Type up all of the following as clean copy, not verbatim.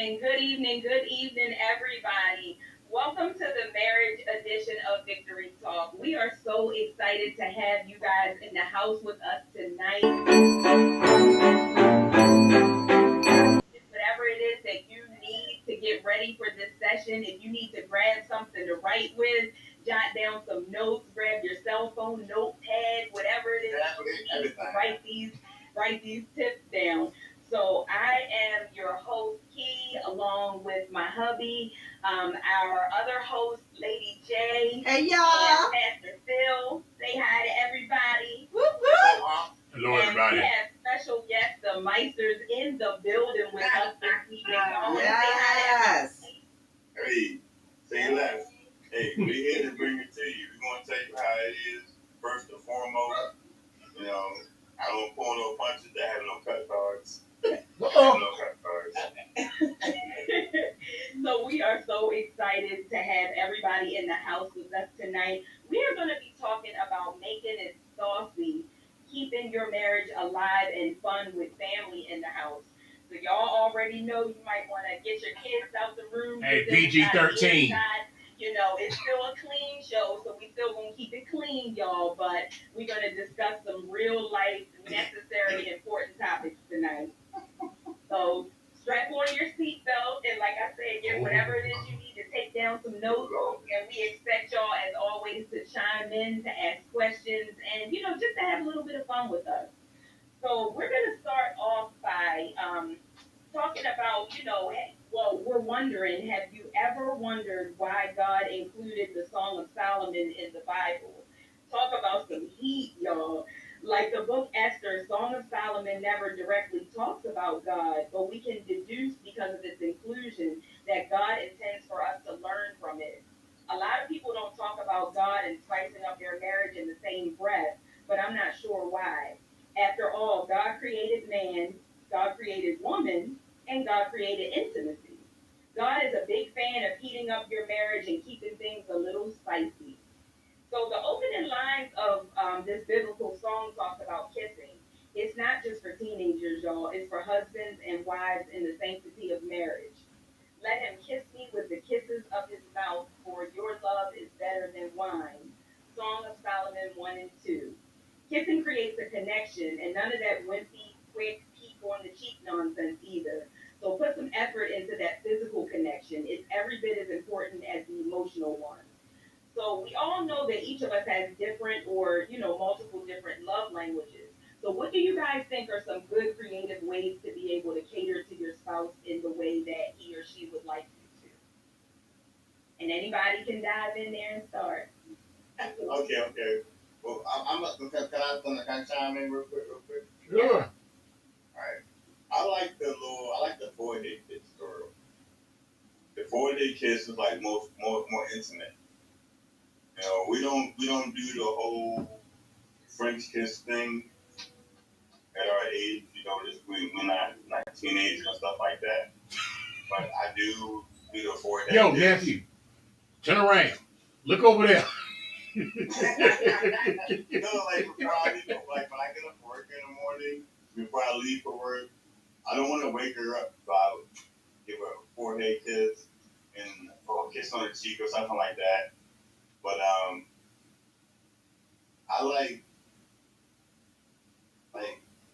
good evening, everybody. Welcome to the marriage edition of Victory Talk. We are so excited to have you guys in the house with us tonight. Whatever it is that you need to get ready for this session, if you need to grab something to write with, jot down some notes, grab your cell phone, notepad, whatever it is you need to write these tips down. So I am your host, Key, along with my hubby, our other host, Lady J. Hey, y'all. And Pastor Phil. Say hi to everybody. Whoop, whoop. Hello, everybody. And we have special guests, the Meisters, in the building with us this evening. Y'all wanna say hi to Yes. Hey, say less. Hey, we're here to bring it to you. We're going to tell you how it is. First and foremost, I don't pull no punches. I have no cut cards. So we are so excited to have everybody in the house with us tonight. We are going to be talking about making it saucy, keeping your marriage alive and fun with family in the house. So y'all already know you might want to get your kids out the room. Hey, PG-13. It's still a clean show, so we still gonna keep it clean, y'all. But we're gonna discuss some real life, necessary, important topics tonight. So strap on your seatbelt, and like I said, get whatever it is you need to take down some notes. And we expect y'all, as always, to chime in, to ask questions, and just to have a little bit of fun with us. So we're gonna start off by talking about, we're wondering, have you ever wondered why God included the Song of Solomon in the Bible? Talk about some heat, y'all. Like the book Esther, Song of Solomon never directly talks about God, but we can deduce because of its inclusion that God intends for us to learn from it. A lot of people don't talk about God and spicing up their marriage in the same breath, but I'm not sure why. After all, God created man, God created woman, and God created intimacy. God is a big fan of heating up your marriage and keeping things a little spicy. So the opening lines of this biblical song talks about kissing. It's not just for teenagers, y'all. It's for husbands and wives in the sanctity of marriage. Let him kiss me with the kisses of his mouth, for your love is better than wine. Song of Solomon 1 and 2. Kissing creates a connection, and none of that wimpy, quick, peek on the cheek nonsense either. So put some effort into that physical connection. It's every bit as important as the emotional one. So we all know that each of us has different or, multiple different love languages. So what do you guys think are some good creative ways to be able to cater to your spouse in the way that he or she would like you to? And anybody can dive in there and start. Okay. Well, can I chime in real quick? Sure. All right. I like the 4-day kiss girl. The 4-day kiss is like more intimate. We don't do the whole French kiss thing at our age. We're not teenagers and stuff like that. But I do the 4-day. Yo, kiss. nephew, turn around. Look over there. Like when I get up for work in the morning, before I leave for work, I don't want to wake her up, so I would give her a 4-day kiss and a kiss on the cheek or something like that. But I like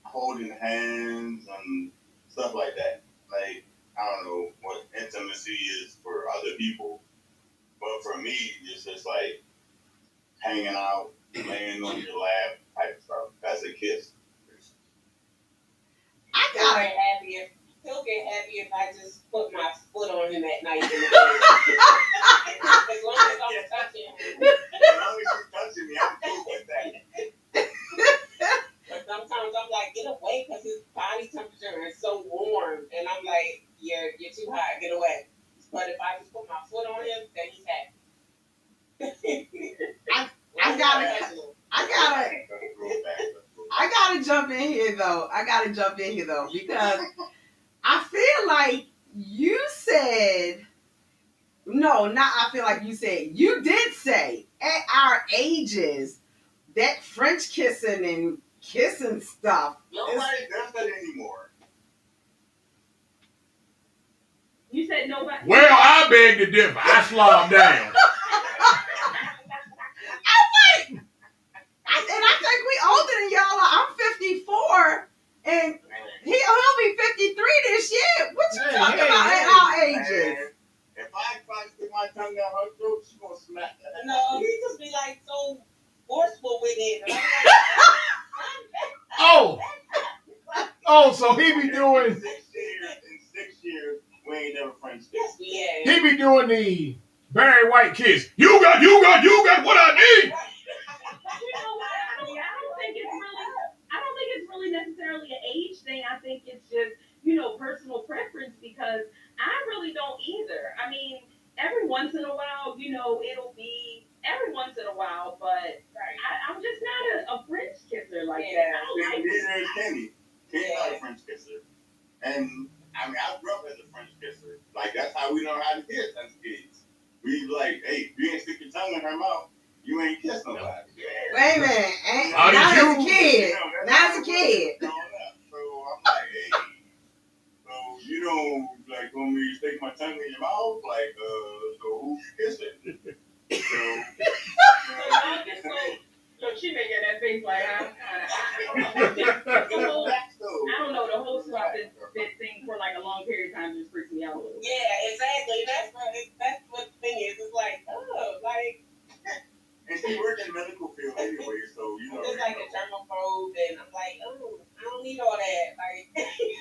holding hands and stuff like that. Like, I don't know what intimacy is for other people, but for me, it's just like hanging out, laying on your lap type of stuff. That's a kiss. He'll get happy if I just put my foot on him at night in the bed. As long as I'm touching him. As long as you're touching me, I'm cool with that. But sometimes I'm like, get away, because his body temperature is so warm. And I'm like, you're too hot, get away. But if I just put my foot on him, then he's happy. I gotta jump in here though. Because I feel like you said, you did say at our ages that French kissing and kissing stuff. Nobody does that anymore. You said nobody. Well, I beg to differ. I slob down. And I think we older than y'all. I'm 54, and he'll be 53 this year. What you talking about at our ages? Man, if I try to stick my tongue down her throat, she gonna smack that. No, he just be like so forceful with it. And I'm Oh. Oh, so he be doing. In 6 years, we ain't never friends. yes, we have. He be doing the Barry White kiss. You got what I need. You know what? I don't think it's really necessarily an age thing. I think it's just, personal preference because I really don't either. I mean, every once in a while, it'll be every once in a while, but I'm just not a French kisser like that. I don't like Neither is Kenny. Kenny's not a French kisser. And I mean, I grew up as a French kisser. Like, that's how we learn how to kiss as kids. We like, hey, you ain't stick your tongue in her mouth, you ain't kiss nobody. Wait a minute. How Not did as a you- kid. That's Not how as a it kid. was growing up. So I'm like, hey, so you don't like want me to stick my tongue in your mouth? Like, so who you kissing? So she making that face like I don't know, the whole swap this thing for like a long period of time just freaks me out a little bit. Yeah, exactly. That's what the thing is. It's like, like And she worked in the medical field anyway, so it's like a germaphobe, and I'm like, I don't need all that. Like,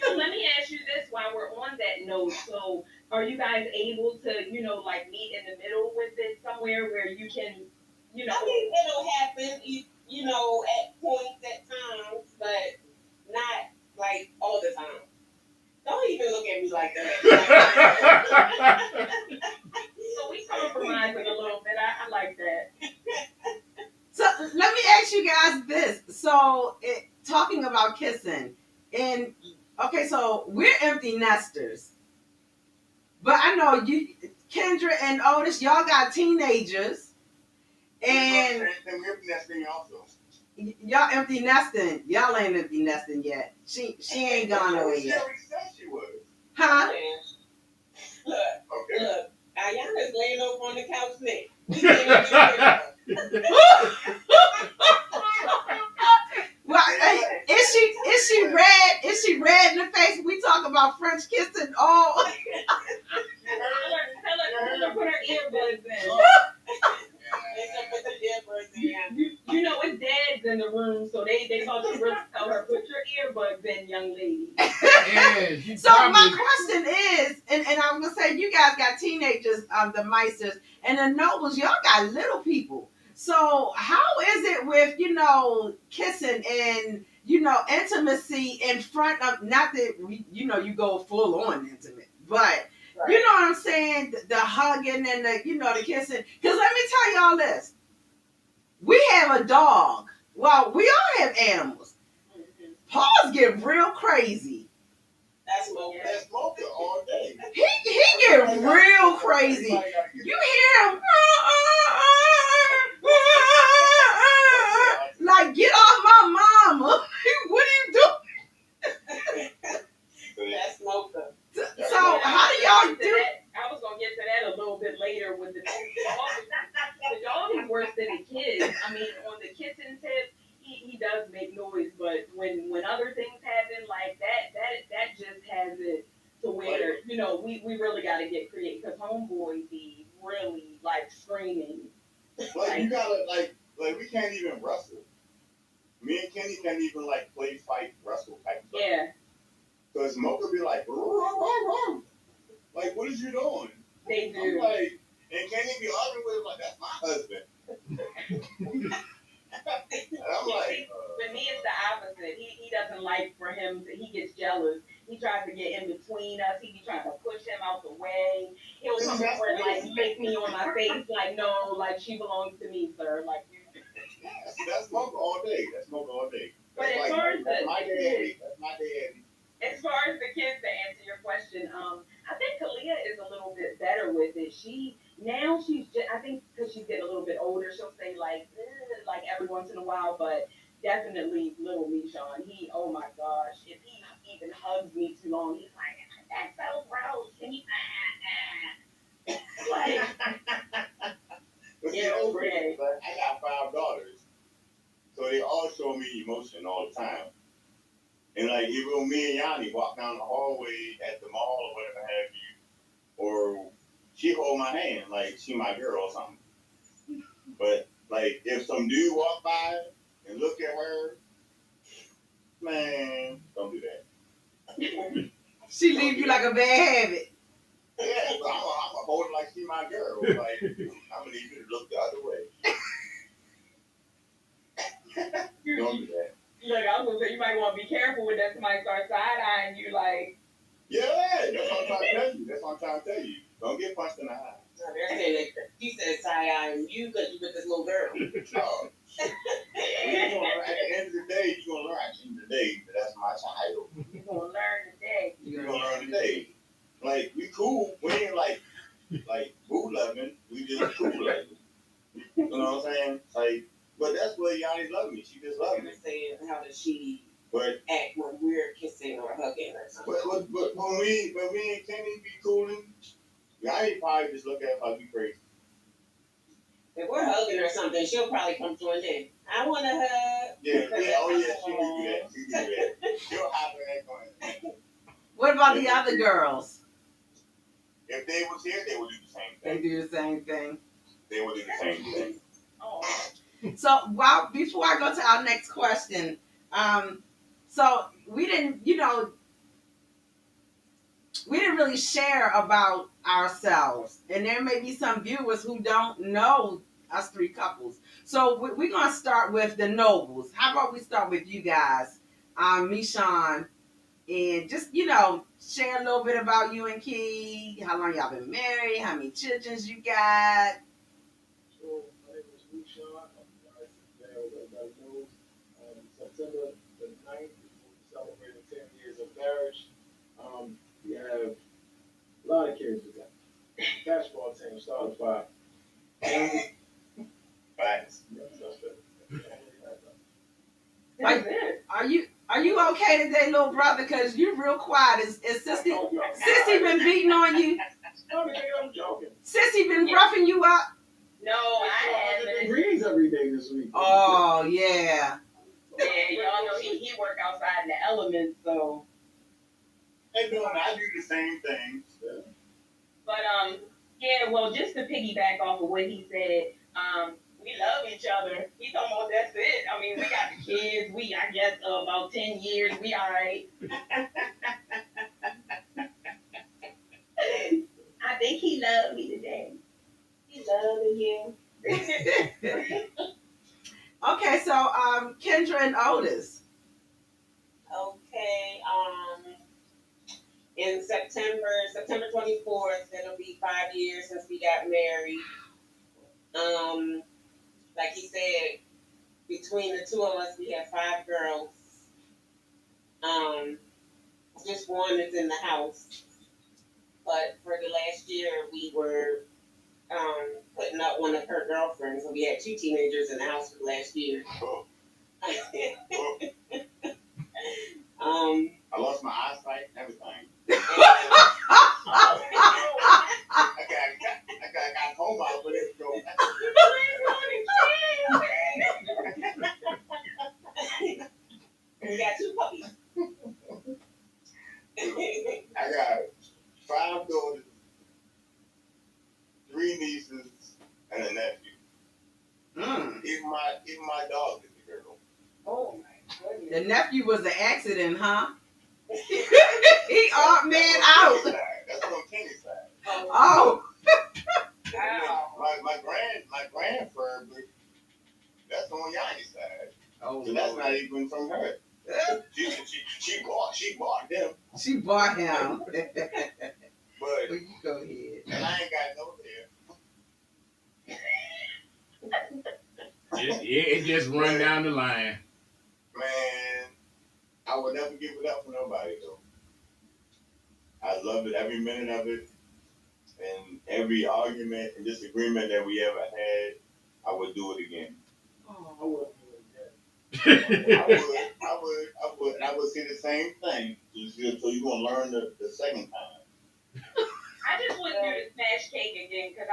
So let me ask you this while we're on that note. So are you guys able to, like meet in the middle with it somewhere where you can, I mean, it'll happen, at points, at times, but not like all the time. Don't even look at me like that. So we compromising a little bit. I like that. So let me ask you guys this. So talking about kissing, and okay, so we're empty nesters, but I know you, Kendra and Otis, y'all got teenagers, and we're nesting also. y'all empty nesting. Y'all ain't empty nesting yet. She ain't gone away She yet. already said she was. Huh? Look, Ayana's laying over on the couch now. Well, hey, is she red? Is she red in the face? We talk about French kissing. Oh, Tell her put her earbuds in. It's dads in the room, so they thought you really tell her put your earbuds in, young lady. Yeah, so my question is, and I'm gonna say you guys got teenagers, the Meisters and the Nobles. Y'all got little people. So how is it with kissing and intimacy in front of, not that you go full on intimate, but you know what I'm saying, the hugging and the kissing. Because let me tell y'all this, we have a dog. Well, we all have animals. Paws get real crazy. That's Mocha. That's Mocha all day. He get real crazy. You hear him like, get off my mama. What are you doing? That's Mocha. So how do y'all do? I was gonna get to that a little bit later with the dog is worse than the kids. I mean, on the kissing tip, he does make noise, but when other things happen like that just has it to where we really got to get creative because homeboy be really like screaming. Like you gotta like we can't even wrestle. Me and Kenny can't even like play, fight, wrestle type stuff. Yeah. Because Mocha be like, "Roo, roo, roo, roo." Like, what is you doing? They I'm do. like, and Kenny be arguing with him like, that's my husband. And I'm like, With me, it's the opposite. He doesn't like for him. He gets jealous. He tries to get in between us. He be trying to push him out the way. He'll come over and like lick me on my face, like no, like she belongs to me, sir. Like that's Mocha all day. That's Mocha all day. But That's as far as that's my daddy. That's my daddy. as far as the kids, to answer your question, I think Kalia is a little bit better with it. She's just, I think because she's getting a little bit older, she'll say like every once in a while, but definitely little Michon. Oh my gosh, if he even hugs me too long, he's like, that's so gross. Can you? emotion all the time. And like even me and Yanni walk down the hallway at the mall or whatever have you, or she hold my hand like she my girl or something. But like if some dude walk by and look at her, man, don't do that. She leave you like a bad habit. Yeah, but I'm gonna hold her like she my girl. Like I'm gonna need you to look the other way. Don't do that. Look, I was gonna say you might want to be careful with that. Somebody start side eyeing you like. Yeah, that's what I'm trying to tell you. That's what I'm trying to tell you. Don't get punched in the eye. So they're saying that he said side-eyeing you because you with this little girl. Oh. At the end of the day, you're gonna learn. At the end of the day, that's my child. You're gonna learn today. You're gonna learn today. Like we cool. We ain't like boo loving. We just cool loving. You know what I'm saying? Like, but that's what Yanni love me. She just love me. They're saying how does she But act when we're kissing or hugging or something. but when we and Kenny be cooling, Yanni probably just look at us like we crazy. If we're hugging or something, she'll probably come join in. I want to hug. Yeah, oh yeah, she do that. She do that. She'll hop in that going. What about the other girls? If they was here, they would do the same They thing. do the same thing. They would do the same thing. Oh. So before I go to our next question, so we didn't really share about ourselves, and there may be some viewers who don't know us three couples. So we're gonna start with the Nobles. How about we start with you guys, Mishan, and just share a little bit about you and Key. How long y'all been married? How many children you got? So, my name is Mishan. I'm married to Dale, everybody knows. September the 9th, we celebrated 10 years of marriage. We have a lot of kids with that. Basketball team started 5. Facts. Are you okay today, little brother? Cause you real quiet. Is Sissy been beating on you? No, I'm joking. Sissy been roughing you up? No, I haven't. Degrees every day this week. Oh yeah. Yeah, y'all know he work outside in the elements, so. Hey, no, I do the same thing. But yeah, well, just to piggyback off of what he said, we love each other. He's almost that's it. I mean, we got the kids. I guess about 10 years, we all right. I think he loved me today. He loving you. Okay, so Kendra and Otis. Okay. In September 24th, it'll be 5 years since we got married. Like he said, between the two of us, we have 5 girls. Just one is in the house. But for the last year, we were putting up one of her girlfriends, and we had 2 teenagers in the house for the last year. I lost my eyesight and everything. I got home out for this show. We got 2 puppies. I got 5 daughters, 3 nieces, and a nephew. Even my dog is a girl. Oh my goodness. The nephew was an accident, huh? He odd man out. That's on Kenny's side. Oh. Wow. My grandfather, that's on Yanni's side. Oh. So that's not even from her. She bought them. She bought him. But You go ahead. and I ain't got no hair. It just run down the line. Man, I would never give it up for nobody though. I love it every minute of it, and every argument and disagreement that we ever had, I would do it again. Oh, I wouldn't do it I would, and I would say the same thing. So you're gonna learn the second time. I just wouldn't do the smash cake again because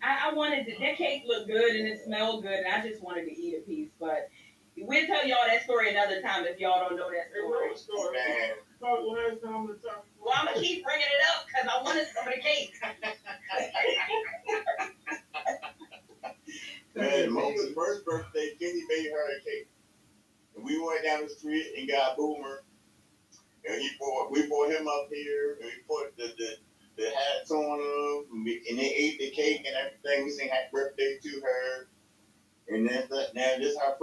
I wanted that cake looked good and it smelled good and I just wanted to eat a piece, but we we'll tell y'all that story another time if y'all don't know that Hey, story. real story. Man, About last time the time. Well, I'm gonna keep bringing it up because I wanted some of the cake. man, Moses' first birthday, Kenny made her a cake. And we went down the street and got Boomer. And we brought him up here, and we put the hats on him, and they ate the cake and everything. We sang happy birthday to her. And then now this is her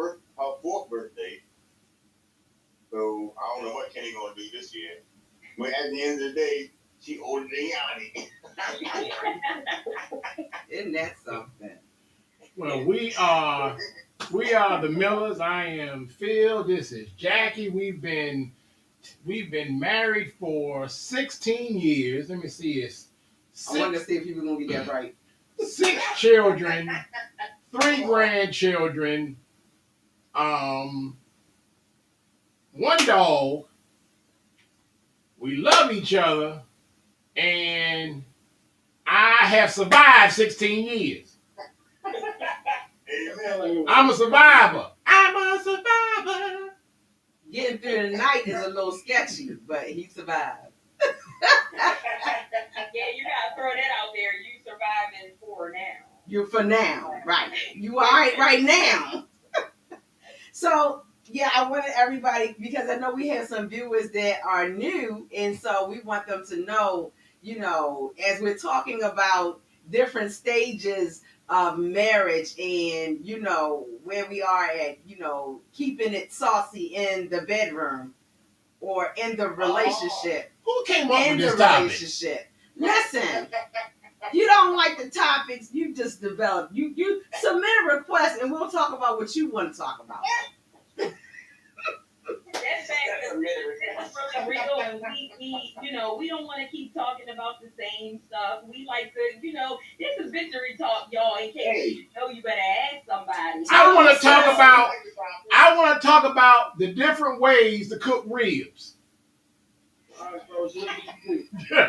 fourth birthday. So I don't know what Kenny gonna do this year. But at the end of the day, she older than Yanni. Isn't that something? Well, we are the Millers. I am Phil. This is Jackie. We've been married for 16 years. Let me see. It's I wanted to see if you were gonna get that right. 6 children, 3 grandchildren, 1 dog. We love each other, and I have survived 16 years. Amen. I'm a survivor. I'm a survivor. Getting through the night is a little sketchy, but he survived. Yeah, you gotta throw that out there. You surviving for now. You for now, right? You all right now. So yeah, I wanted everybody, because I know we have some viewers that are new, and so we want them to know, as we're talking about different stages of marriage and where we are at, keeping it saucy in the bedroom or in the relationship. Who came up In with the this topic? relationship. Listen, you don't like the topics, you just develop. You submit a request and we'll talk about what you want to talk about. That's really real, and we don't want to keep talking about the same stuff. We like to, this is victory talk, y'all. In case you better ask somebody. I want to talk about the different ways to cook ribs. All right, so shit, You I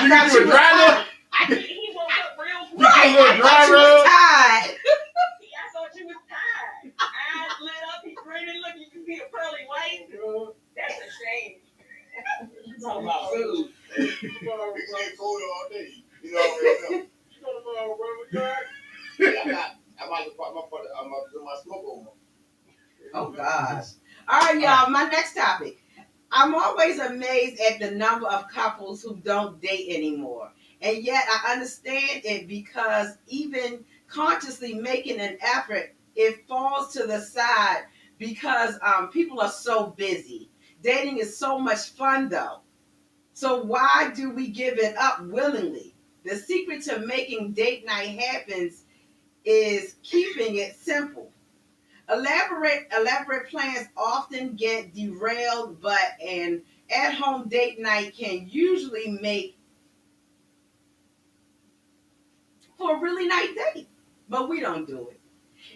thought do a you dry rub? He woke up real quick. You do a little dry I rub? tired. I thought you was tired. Eyes lit up. He grinning. Look, you can see the pearly white. That's a shame. You talking about food? We get food all day. You know what I mean? I'm about to do my smoke over. Oh gosh. All right, y'all. My next topic. I'm always amazed at the number of couples who don't date anymore. And yet I understand it, because even consciously making an effort, it falls to the side because people are so busy. Dating is so much fun though. So why do we give it up willingly? The secret to making date night happens is keeping it simple. Elaborate plans often get derailed, but an at-home date night can usually make for a really nice date. But we don't do it.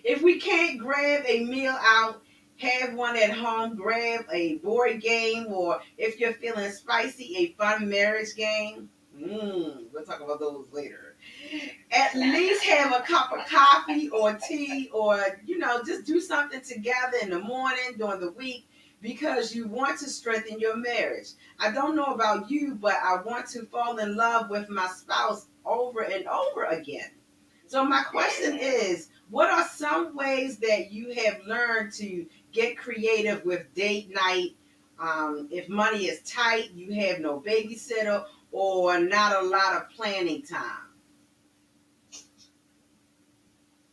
If we can't grab a meal out, have one at home, grab a board game, or if you're feeling spicy, a fun marriage game. We'll talk about those later. At least have a cup of coffee or tea, or just do something together in the morning, during the week, because you want to strengthen your marriage. I don't know about you, but I want to fall in love with my spouse over and over again. So my question is, what are some ways that you have learned to get creative with date night? If money is tight, you have no babysitter, or not a lot of planning time.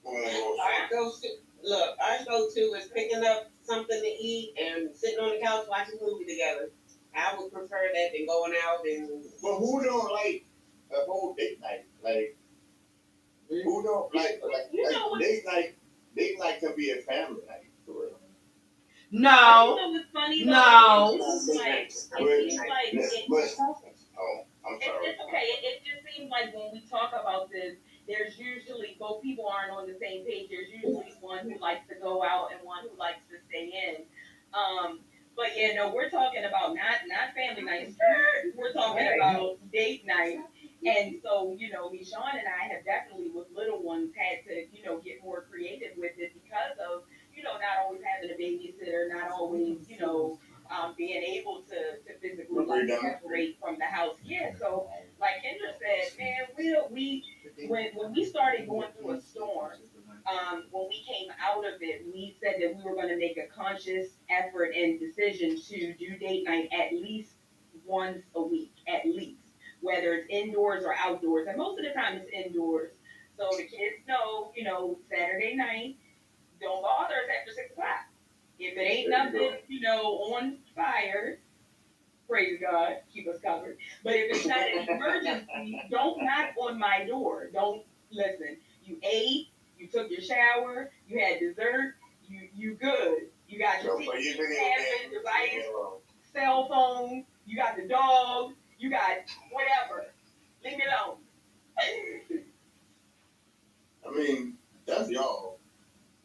Our go-to is picking up something to eat and sitting on the couch watching a movie together. I would prefer that than going out and. But who don't like a whole date night? Like, who don't like date night? Date night can be a family night, for real. No. What's funny? No. It seems like I'm sorry. it's okay. It just seems like when we talk about this, there's usually both people aren't on the same page. There's usually one who likes to go out and one who likes to stay in. But yeah, no, we're talking about not family night. We're talking about date night. And so, Michonne and I have definitely, with little ones, had to, get more creative with it because of, not always having a babysitter, not always, being able to physically like, separate from the house. Yeah. So, like Kendra said, man, when we started going through a storm, when we came out of it, we said that we were going to make a conscious effort and decision to do date night at least once a week, at least, whether it's indoors or outdoors. And most of the time it's indoors. So the kids know, Saturday night, don't bother us after 6 o'clock. If it ain't nothing, on fire, praise God, keep us covered. But if it's not an emergency, don't knock on my door. Don't listen. You ate, you took your shower, you had dessert, you good. You got your TV, tablet, device, cell phone, you got the dog, you got whatever. Leave me alone. I mean, that's y'all.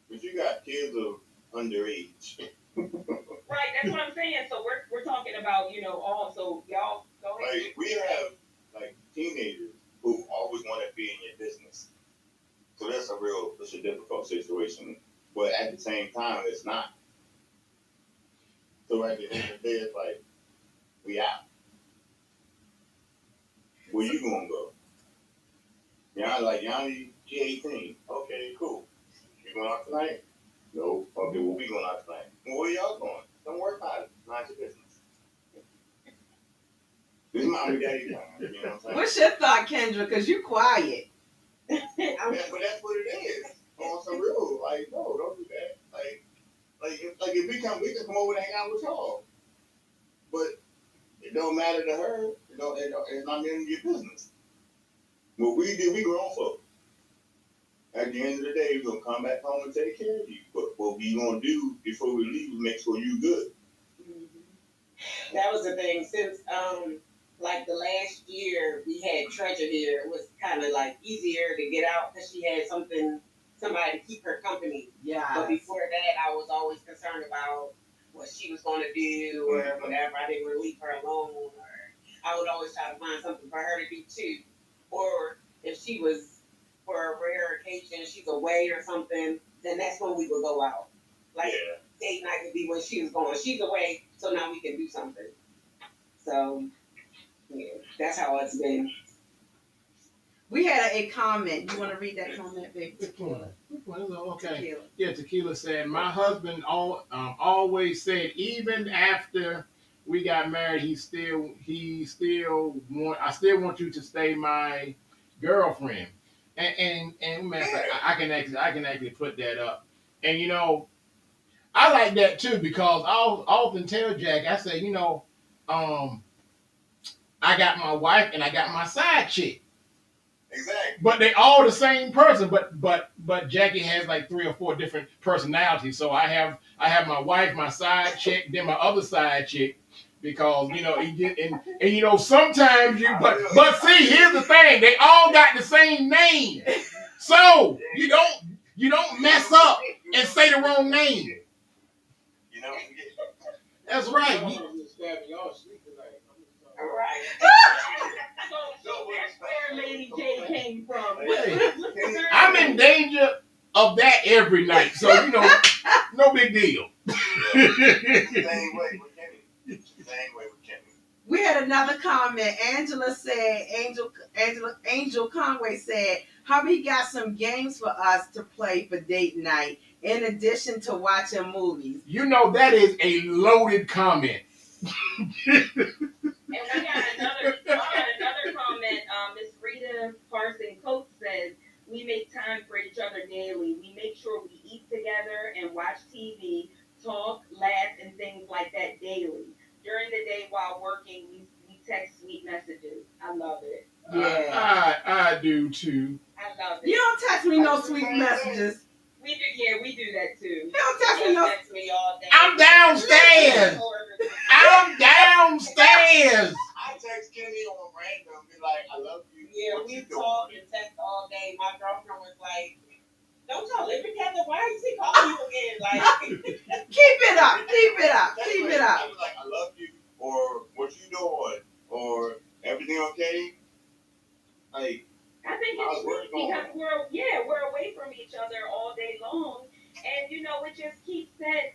But you got kids of underage. Right, that's what I'm saying. So we're talking about, also y'all go ahead. Like we have like teenagers who always want to be in your business. So that's a difficult situation. But at the same time it's not. So at the end of the day it's like we out. Where you gonna go? Yanni, she 18. Okay, cool. You going out tonight? No. Okay, well we going out tonight. Well, where y'all going? Don't worry about it. Mind your business. This is mommy daddy time. You know what I'm saying? What's your thought, Kendra? Because you quiet. Yeah, but that's what it is. On some real, like, no, don't do that. Like if we can come over and hang out with y'all. But it don't matter to her. It's not none of your business. What we do, we grown folk. At the end of the day, we're gonna come back home and take care of you. But what we gonna do before we leave is make sure you good. That was the thing. Since like the last year we had Treasure here, it was kind of like easier to get out because she had somebody to keep her company. Yeah. But before that, I was always concerned about what she was going to do or whatever. I didn't want to leave her alone, or I would always try to find something for her to do too. Or if she was, for a rare occasion, she's away or something, then that's when we would go out. Like date night would be when she was going. She's away, so now we can do something. So yeah, that's how it's been. We had a comment. You want to read that comment, baby? Which one? Okay. Tequila. Yeah, Tequila said, my husband always said, even after we got married, I still want you to stay my girlfriend. And man, I can actually put that up. And I like that too, because I'll often tell Jack, I say, I got my wife and I got my side chick. Exactly. But they all the same person. But Jackie has like 3 or 4 different personalities. So I have my wife, my side chick, then my other side chick, because sometimes but see, here's the thing, they all got the same name. So you don't mess up and say the wrong name. That's right. All right. So that's where Lady J came from. I'm in danger of that every night, so no big deal. Same way with Kenny. We had another comment. Angela said, Angel Conway said, hubby got some games for us to play for date night in addition to watching movies. That is a loaded comment. And we got another comment. Miss Rita Parson Coates says, we make time for each other daily. We make sure we eat together and watch TV, talk, laugh, and things like that daily. During the day while working, we text sweet messages. I love it. Yeah. I do too. I love it. You don't text me no sweet messages. We do that too. You don't text me no. Text me all day. I'm downstairs. I'm downstairs. I text Kenny on random, be like, I love you. Yeah, we talk and text all day. My girlfriend was like, don't y'all live together? Why is he calling you again? Like, Keep it up. Keep it up. Keep it up. I was like, I love you, or what you doing, or everything okay? Like, I think it's true because we're away from each other all day long, and it just keeps that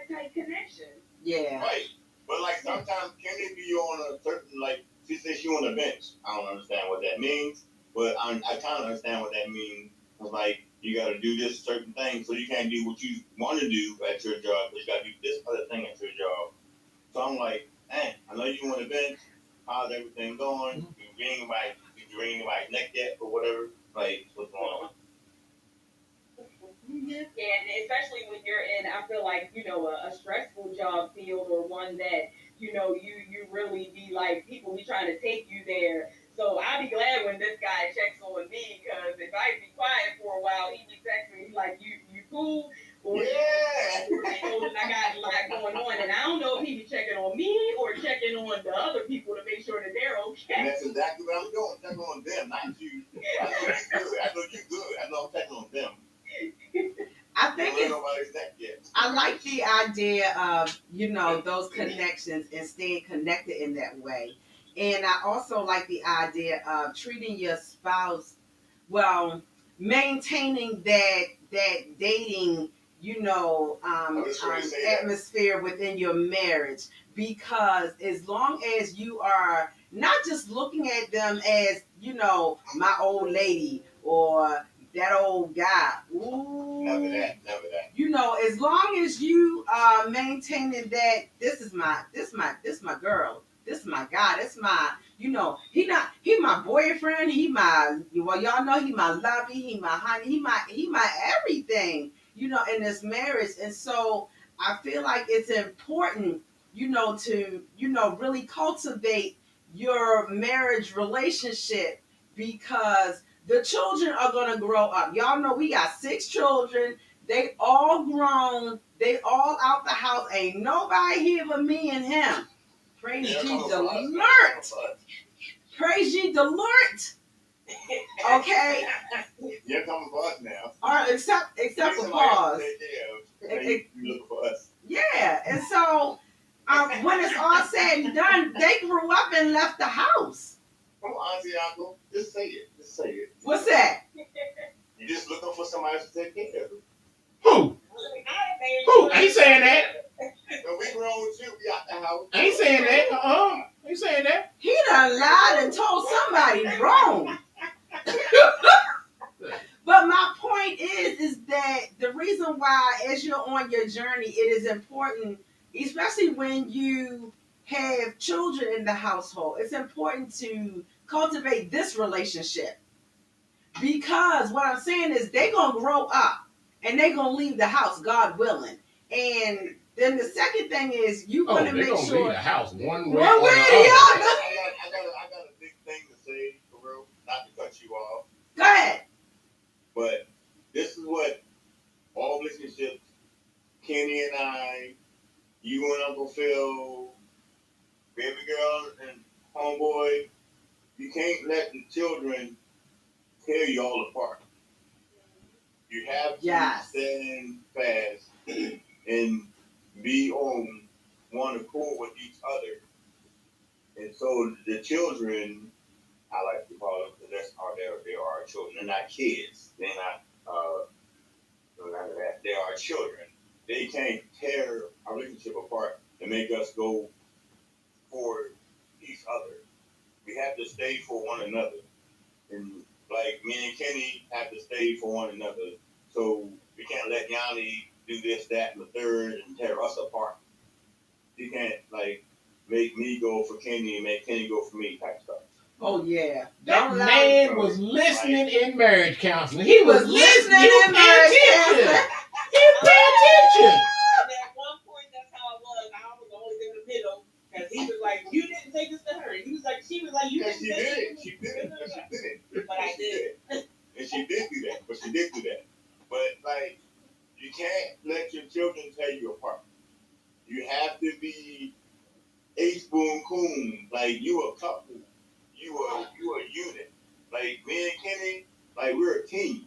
tight connection. Yeah. right. But like sometimes Kenny be on a certain like she says she on the bench. I don't understand what that means, but I kind of understand what that means. It's like you got to do this certain thing, so you can't do what you want to do at your job, but you got to do this other thing at your job. So I'm like, man, I know you on the bench. How's everything going? You ring my neck yet or whatever? Like, what's going on? And especially when you're in, I feel like, a stressful job field or one that, you really be like, people be trying to take you there. So I'll be glad when this guy checks on me because if I be quiet for a while, he be texting me like, you cool? Or Yeah. he knows that I got a lot going on. And I don't know if he be checking on me or checking on the other people to make sure that they're And okay. that's exactly what I'm doing. Checking on them, not you. I know you good. I know you good. I know I'm checking on them. I think Don't let nobody neck yet. I like the idea of, those connections and staying connected in that way. And I also like the idea of treating your spouse well, maintaining that dating, atmosphere within your marriage. Because as long as you are not just looking at them as, my old lady or that old guy. Ooh. Never that. As long as you are maintaining that this my girl, this is my guy, this my, he my boyfriend, y'all know he my lovey, he my honey, he my everything, in this marriage. And so I feel like it's important, to, really cultivate your marriage relationship because the children are going to grow up. Y'all know we got 6 children. They all grown. They all out the house. Ain't nobody here but me and him. Praise ye the Lord. Praise ye the Lord. Okay. You're coming for us now. All right, except for pause. You look for us. Yeah, and so when it's all said and done, they grew up and left the house. Come on, Auntie, Uncle. Just say it. What's that? You're just looking for somebody to take care of you. Who? Ain't saying that. No, we grown too. We out the house. Ain't saying that. Ain't saying that. He done lied and told somebody wrong. But my point is that the reason why, as you're on your journey, it is important, especially when you have children in the household, it's important to cultivate this relationship. Because what I'm saying is they're going to grow up and they're going to leave the house, God willing. And then the second thing is you want to make sure. They're going to leave the house one way or the other. I got a big thing to say, for real, not to cut you off. Go ahead. But this is what all relationships, Kenny and I, you and Uncle Phil, baby girl and homeboy, you can't let the children tear you all apart. You have to stand fast and be on one accord with each other. And so the children, I like to call them, because they are our children. They're not kids. They're not, none of that. They are children. They can't tear our relationship apart and make us go for each other. We have to stay for one another. And like me and Kenny have to stay for one another. So we can't let Yanni do this, that, and the third and tear us apart. He can't like make me go for Kenny and make Kenny go for me type stuff. Oh yeah. That man was listening in marriage counseling. He was listening in marriage counseling. He pay attention. And at one point, that's how it was. I was always in the middle. Because he was like, you didn't take this to her. She was like, you didn't take it. She did it. But I did. And she did do that. But like, you can't let your children tear you apart. You have to be ace boom coon. Like you a couple. You a unit. Like me and Kenny, like we're a team.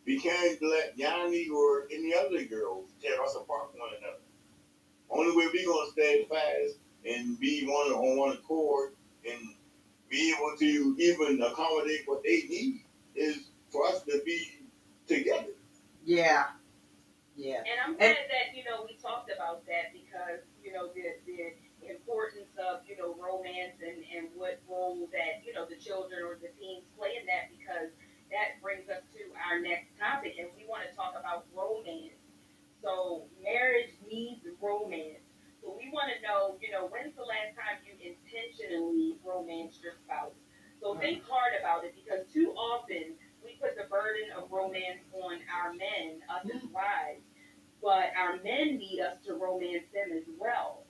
We can't let Yanni or any other girls tear us apart from one another. Only way we gonna stay fast and be on one accord and be able to even accommodate what they need is for us to be together. Yeah. Yeah. And I'm glad that, we talked about that because, the importance of, romance and what role that, the children or the teens play in that because that brings us to our next topic and we want to talk about romance. So marriage needs romance. So we want to know, when's the last time you intentionally romanced your spouse? So think hard about it because too often we put the burden of romance on our men, us as wives, but our men need us to romance them as well.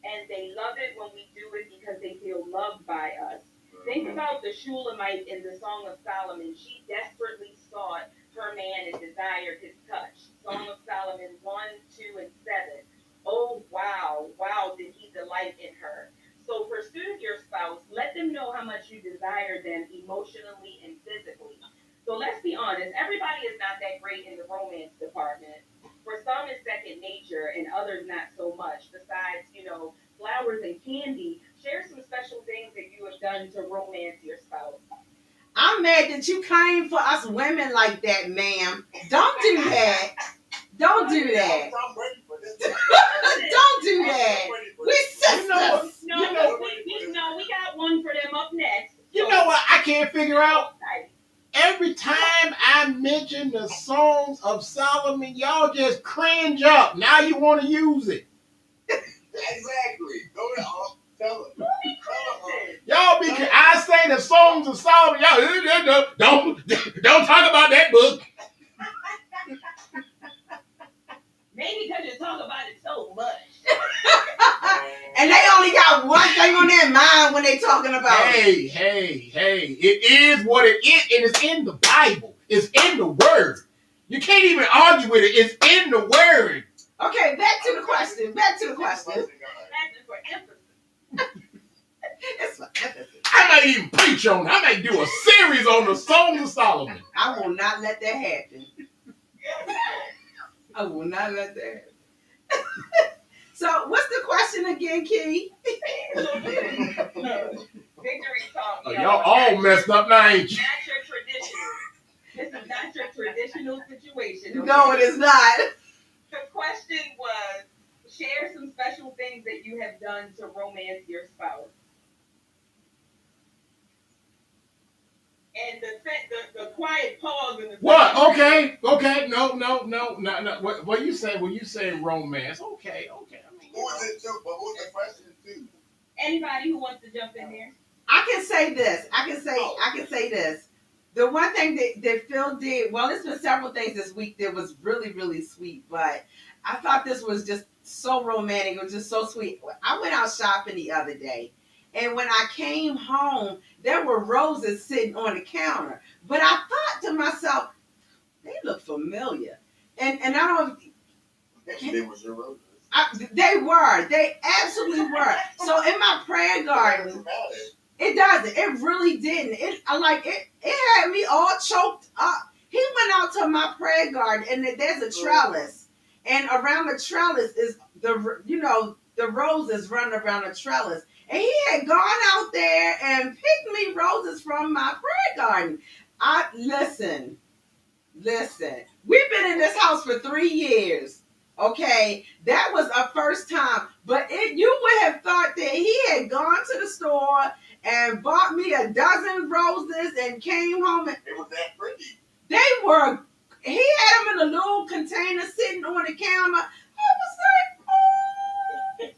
And they love it when we do it because they feel loved by us. Think about the Shulamite in the Song of Solomon. She desperately sought her man and desired his touch. Song of Solomon 1, 2, and 7. Oh, wow, wow, did he delight in her. So pursue your spouse. Let them know how much you desire them emotionally and physically. So let's be honest, everybody is not that great in the romance department. For some, it's second nature, and others not so much. Besides, flowers and candy, share some special things that you have done to romance your spouse. I'm mad that you came for us women like that, ma'am. Don't do that. Don't do that. I'm ready for this. Don't do that. We sisters. We got one for them up next. You know what I can't figure out? Every time I mention the Songs of Solomon, y'all just cringe up. Now you want to use it. Exactly. Go to tell them. Y'all be. I say the Songs of Solomon. Y'all don't talk about that book. Maybe because you talk about it so much. And they only got one thing on their mind when they talking about it. Hey. It is what it is, and it's in the Bible. It's in the Word. You can't even argue with it. It's in the Word. Okay, back to the question. That's for emphasis. It's for emphasis. I might even preach on it. I might do a series on the Songs of Solomon. I will not let that happen. I will not let that happen. So, what's the question again, Key? Victory talk. Y'all all messed up now, ain't you? Not your traditional. This is not your traditional situation. Okay? No, it is not. The question was, share some special things that you have done to romance your spouse. And the quiet pause in the What? Okay. No. What you say? When you say romance, okay. I mean, Who is it to? But who's the question to? Anybody who wants to jump in there? I can say this. I can say this. The one thing that Phil did, well, there's been several things this week that was really, really sweet, but I thought this was just so romantic. It was just so sweet. I went out shopping the other day, and when I came home, there were roses sitting on the counter. But I thought to myself, they look familiar. And I don't... They was your roses. They were. They absolutely were. So in my prayer garden... It doesn't. It really didn't. It had me all choked up. He went out to my prayer garden, and there's a trellis, and around the trellis is the roses running around the trellis, and he had gone out there and picked me roses from my prayer garden. Listen. We've been in this house for 3 years. Okay, that was a first time, but you would have thought that he had gone to the store and bought me a dozen roses and came home and it was that pretty. They were. He had them in a little container sitting on the counter. I was like, oh,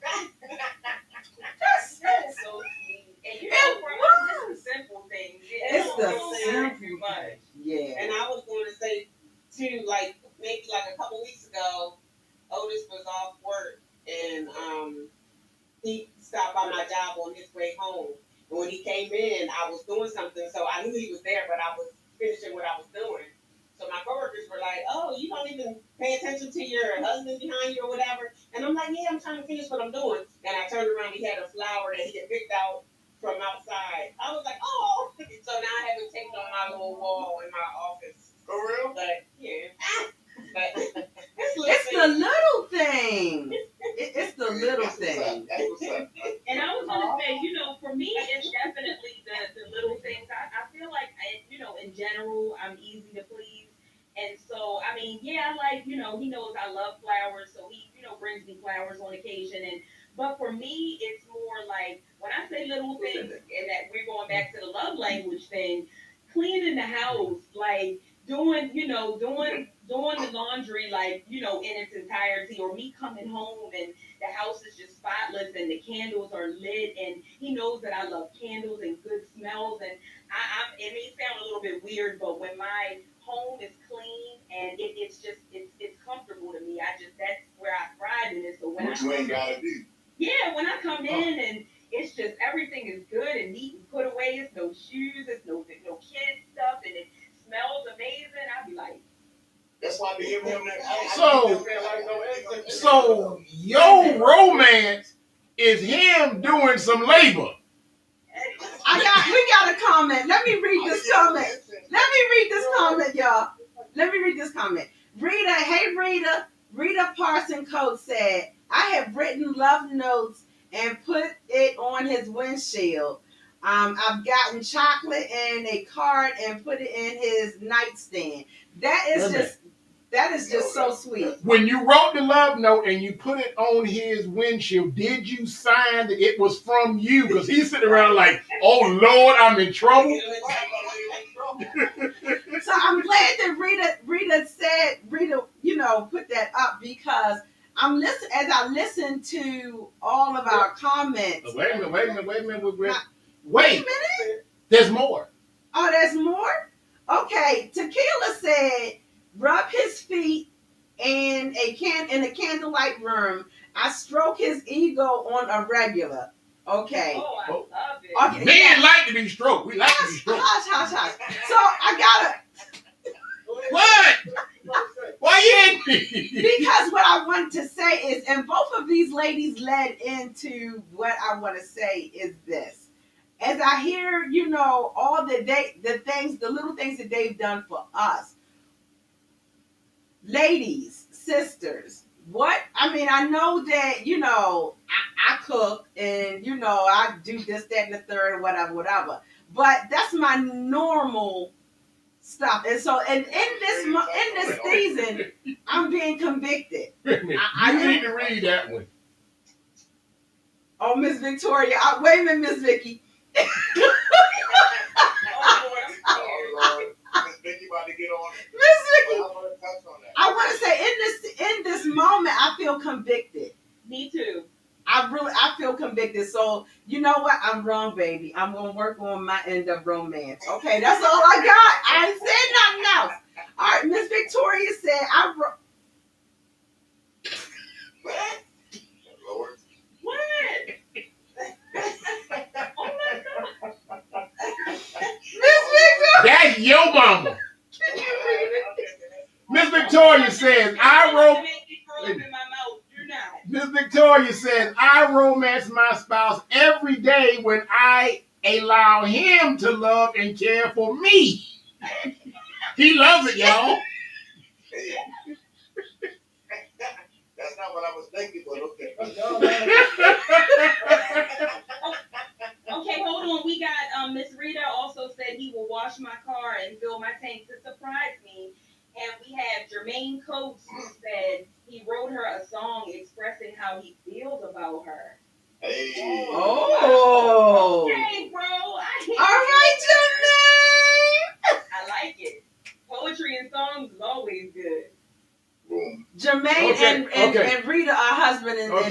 that's so sweet. And for us, it's the simple things. It's the simple much. Yeah. And I was going to say too, maybe a couple weeks ago, Otis was off work and he stopped by my job on his way home. And when he came in, I was doing something, so I knew he was there, but I was finishing what I was doing. So my coworkers were like, "Oh, you don't even pay attention to your husband behind you or whatever." And I'm like, "Yeah, I'm trying to finish what I'm doing." And I turned around, he had a flower that he had picked out from outside. I was like, "Oh!" So now I have it taped on my little wall in my office. For real? But yeah, but it's the little thing. It's the little thing. And I was going to say, for me, it's definitely the general, I'm easy to please. And so, I mean, yeah, like, he knows I love flowers, so he, brings me flowers on occasion. But for me, it's more like when I say little things, and that we're going back to the love language thing, cleaning the house, like doing the laundry, like, in its entirety, or me coming home and the house is just spotless and the candles are lit, and he knows that I love candles and good smells. And it may sound a little bit weird, but when my home is clean and it's comfortable to me, that's where I thrive in it. So when Which you ain't gotta do. yeah, when I come in and it's just everything is good and neat and put away, it's no shoes, it's no kid stuff, and it smells amazing, I'd be like, That's why I be giving him that. So your romance is him doing some labor. We got a comment. Let me read this comment. Y'all. Let me read this comment. Rita, hey Rita. Rita Parson Coates said, I have written love notes and put it on his windshield. I've gotten chocolate and a card and put it in his nightstand. That is just so sweet. When you wrote the love note and you put it on his windshield, did you sign that it was from you? Because he's sitting around like, oh Lord, I'm in trouble. So I'm glad that Rita said, put that up, because as I listen to all of our comments. Wait a minute. Wait. There's more. Oh, there's more? Okay. Tequila said, rub his feet in a candlelight room. I stroke his ego on a regular. Okay. Oh, I love it. Okay, men like to be stroked. We like to be stroked. Hush. So I gotta. What? Why you in me? Because what I wanted to say is, and both of these ladies led into what I want to say is this. As I hear, all the little things that they've done for us, ladies, sisters. I know that, I cook and, I do this, that, and the third, or whatever. But that's my normal stuff. And so, in this season, I'm being convicted. You need to read that one. Oh, Miss Victoria. Wait a minute, Miss Vicky. Miss Vicky, I want to say in this moment, I feel convicted. Me too. I feel convicted. So you know what? I'm wrong, baby. I'm gonna work on my end of romance. Okay, that's all I got. I ain't said nothing else. All right, Miss Victoria said What? Oh my God. Miss Victoria. That's your mama. Can you read it? Miss Victoria says, Miss Victoria says, I romance my spouse every day when I allow him to love and care for me. He loves it, y'all. That's not what I was thinking, but okay. Okay, hold on. We got Miss Rita also said he will wash my car and fill my tank to surprise me. And we have Jermaine Coates, who said he wrote her a song expressing how he feels about her. Hey. Oh. Okay, bro. All right, Jermaine. I like it. Poetry and songs is always good. Jermaine and Rita are husband and wife.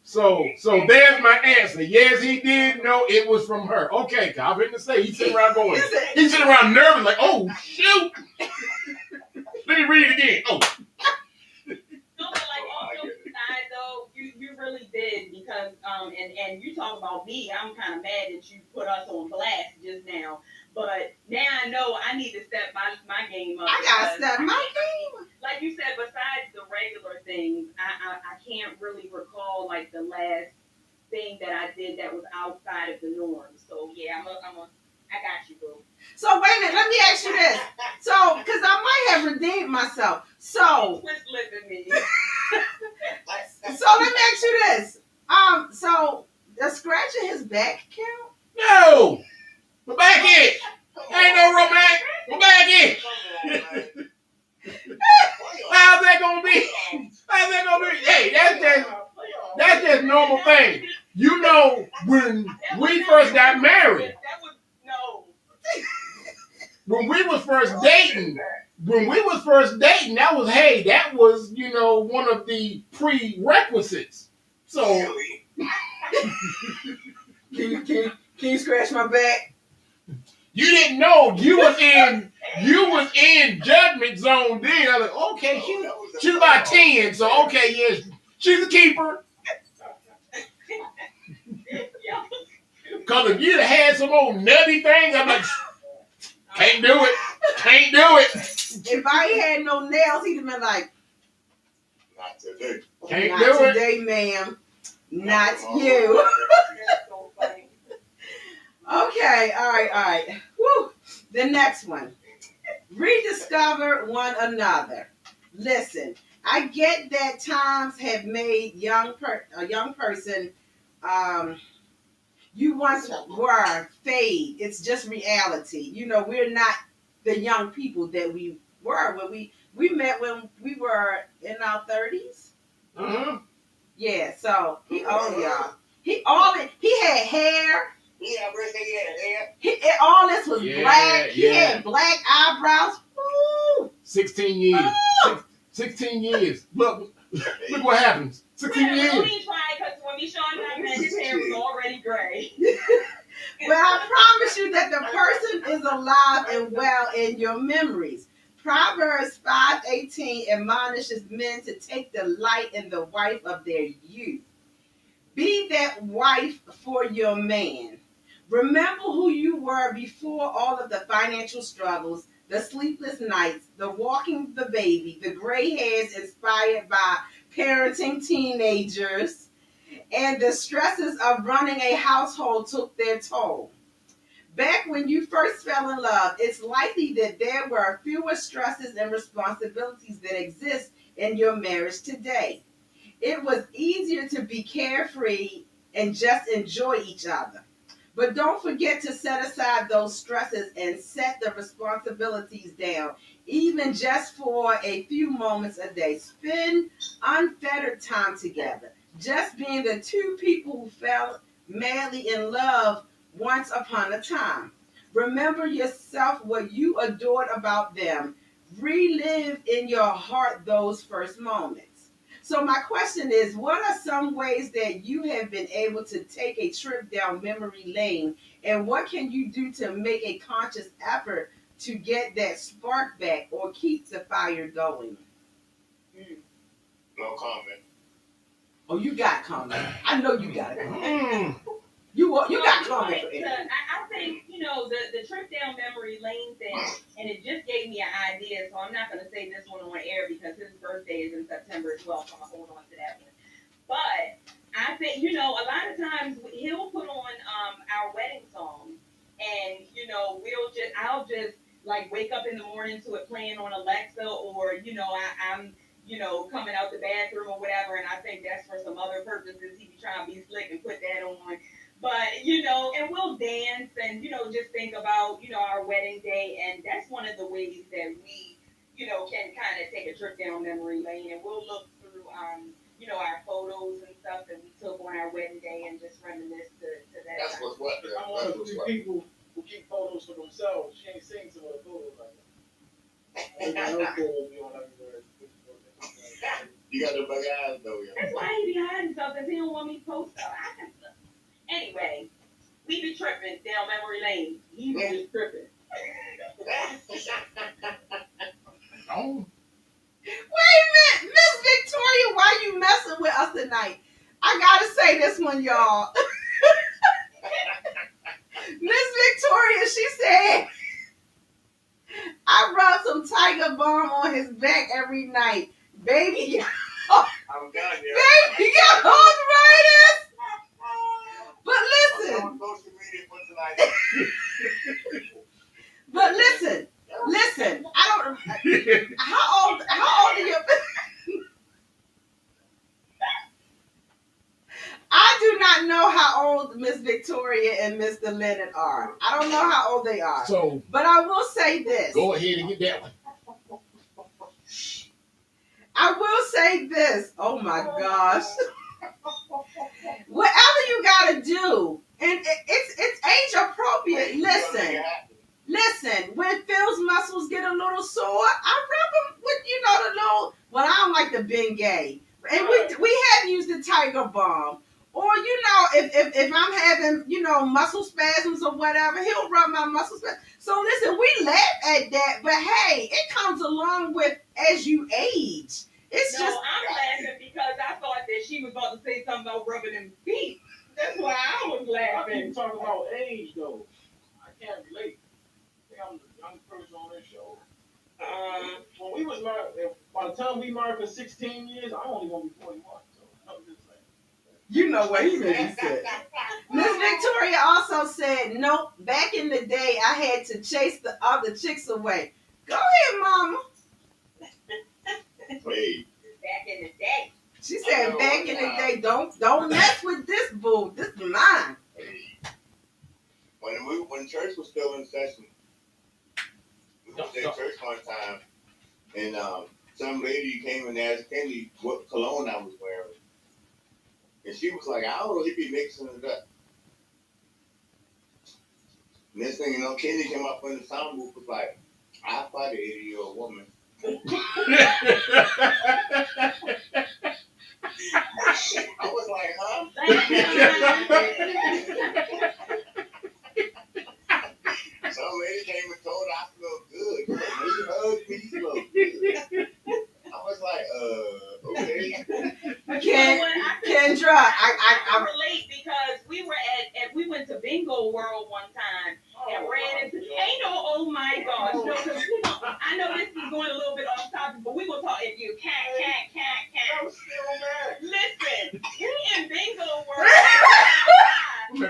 So there's my answer. Yes, he did know it was from her. Okay, I've been to say he's sitting around going. He's sitting around nervous, like, oh shoot. Let me read it again. Oh. No, but like also aside though, you really did, because and you talk about me. I'm kind of mad that you put us on blast just now. But now I know I need to step my game up. I gotta step my game. Like you said, besides the regular things, I can't really recall like the last thing that I did that was outside of the norm. So yeah, I got you, boo. So wait a minute, let me ask you this. So, because I might have redeemed myself. So twist lip at me. So let me ask you this. So does scratching his back count? No. My back itch. Ain't no when we was first dating, that was one of the prerequisites. So Really? Can you scratch my back? you didn't know you was in judgment zone then. I was like, okay, she's about 10, so okay, yes, she's a keeper. Cause if you'd have had some old nutty thing, I'm like, can't do it. If I ain't had no nails, he'd have been like, Not today. Can't not do it. today, ma'am. Not you. That's so funny. Okay, all right. Woo. The next one. Rediscover one another. Listen, I get that times have made a young person you once were fade. It's just reality. You know, we're not the young people that we were when we met when we were in our 30s. Uh-huh. Yeah, so he owned y'all. He had hair. Yeah, birthday, yeah. All this was Yeah, black. He yeah. had black eyebrows. Woo. 16 years. 16 years. Look what happens. 16 Well, years. only try because when Michonne and I met, his hair was already gray. But I promise you that the person is alive and well in your memories. Proverbs 5:18 admonishes men to take delight in the wife of their youth. Be that wife for your man. Remember who you were before all of the financial struggles, the sleepless nights, the walking the baby, the gray hairs inspired by parenting teenagers, and the stresses of running a household took their toll. Back when you first fell in love, it's likely that there were fewer stresses and responsibilities that exist in your marriage today. It was easier to be carefree and just enjoy each other. But don't forget to set aside those stresses and set the responsibilities down, even just for a few moments a day. Spend unfettered time together, just being the two people who fell madly in love once upon a time. Remember yourself what you adored about them. Relive in your heart those first moments. So my question is, what are some ways that you have been able to take a trip down memory lane, and what can you do to make a conscious effort to get that spark back or keep the fire going? No comment. Oh, you got comment. I know you got it. Mm. You got Right. comment for it. I think, the trip down memory lane thing, and it just gave me an idea, so I'm not going to say this one on air because his birthday is in September 12th, so I'm going to hold on to that one. But I think, a lot of times he'll put on our wedding song, and, I'll just, like, wake up in the morning to it playing on Alexa, or, I'm coming out the bathroom or whatever, and I think that's for some other purposes. He be trying to be slick and put that on. But, and we'll dance and, just think about, our wedding day. And that's one of the ways that we, can kind of take a trip down memory lane. And we'll look through, our photos and stuff that we took on our wedding day and just reminisce to that. That's what's what. I'm one of the people who keep photos for themselves. She ain't seen some of the photos like that. No photos be on everywhere. You got the big eyes though, yeah. That's why he be hiding stuff, because he don't want me to post stuff. Anyway, we be tripping down memory lane. He was just tripping. Oh. Wait a minute, Miss Victoria, why you messing with us tonight? I gotta say this one, y'all. Miss Victoria, she said, I rub some Tiger Balm on his back every night. Baby, I'm done here. baby, got arthritis. But listen. I'm supposed to read it for tonight. But listen. I don't. How old are you? I do not know how old Miss Victoria and Mr. Lennon are. I don't know how old they are. So, but I will say this. Go ahead and get that one. I will say this. Oh my gosh. Whatever you gotta do, and it's age appropriate. Listen. When Phil little sword. I rub them with, the little. Well, I don't like the Bengay, and we have used the Tiger Balm. Or if I'm having muscle spasms or whatever, he'll rub my muscle spasms. So listen, we laugh at that, but hey, it comes along with as you age. It's No, just I'm laughing because I thought that she was about to say something about rubbing them feet. That's why I was I laughing. keep talking about age though. I can't relate. I think I'm the youngest person on this show. When we was married, by the time we married for 16 years, I'm only gonna be 41. So I'm just saying. you know what he really said. Miss Victoria also said, nope, back in the day I had to chase the other chicks away. Go ahead, mama. Wait. Back in the day. She said back in the day, don't mess with this boo. This is mine. When church was still in session, we was at church one time, and some lady came and asked Kenny what cologne I was wearing, and she was like, "I don't know, he be mixing it up." Next thing you know, Kenny came up in the sound booth was like, "I fight an 80-year-old woman." I was like, huh? Some lady came and told her I smelled good. She hugged me, smelled good. I was like, okay. Kendra, I relate because we went to Bingo World one time and ran into oh my gosh. No, I know this is going a little bit off topic, but we're gonna talk if you can't. I'm still mad. Listen, we in Bingo World.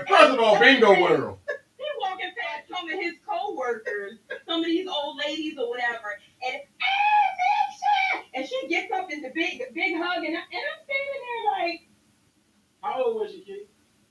First of all, Bingo World. He walking past some of his co-workers, some of these old ladies or whatever, and and she gets up in the big hug, and I'm standing there like, How old was she, kid?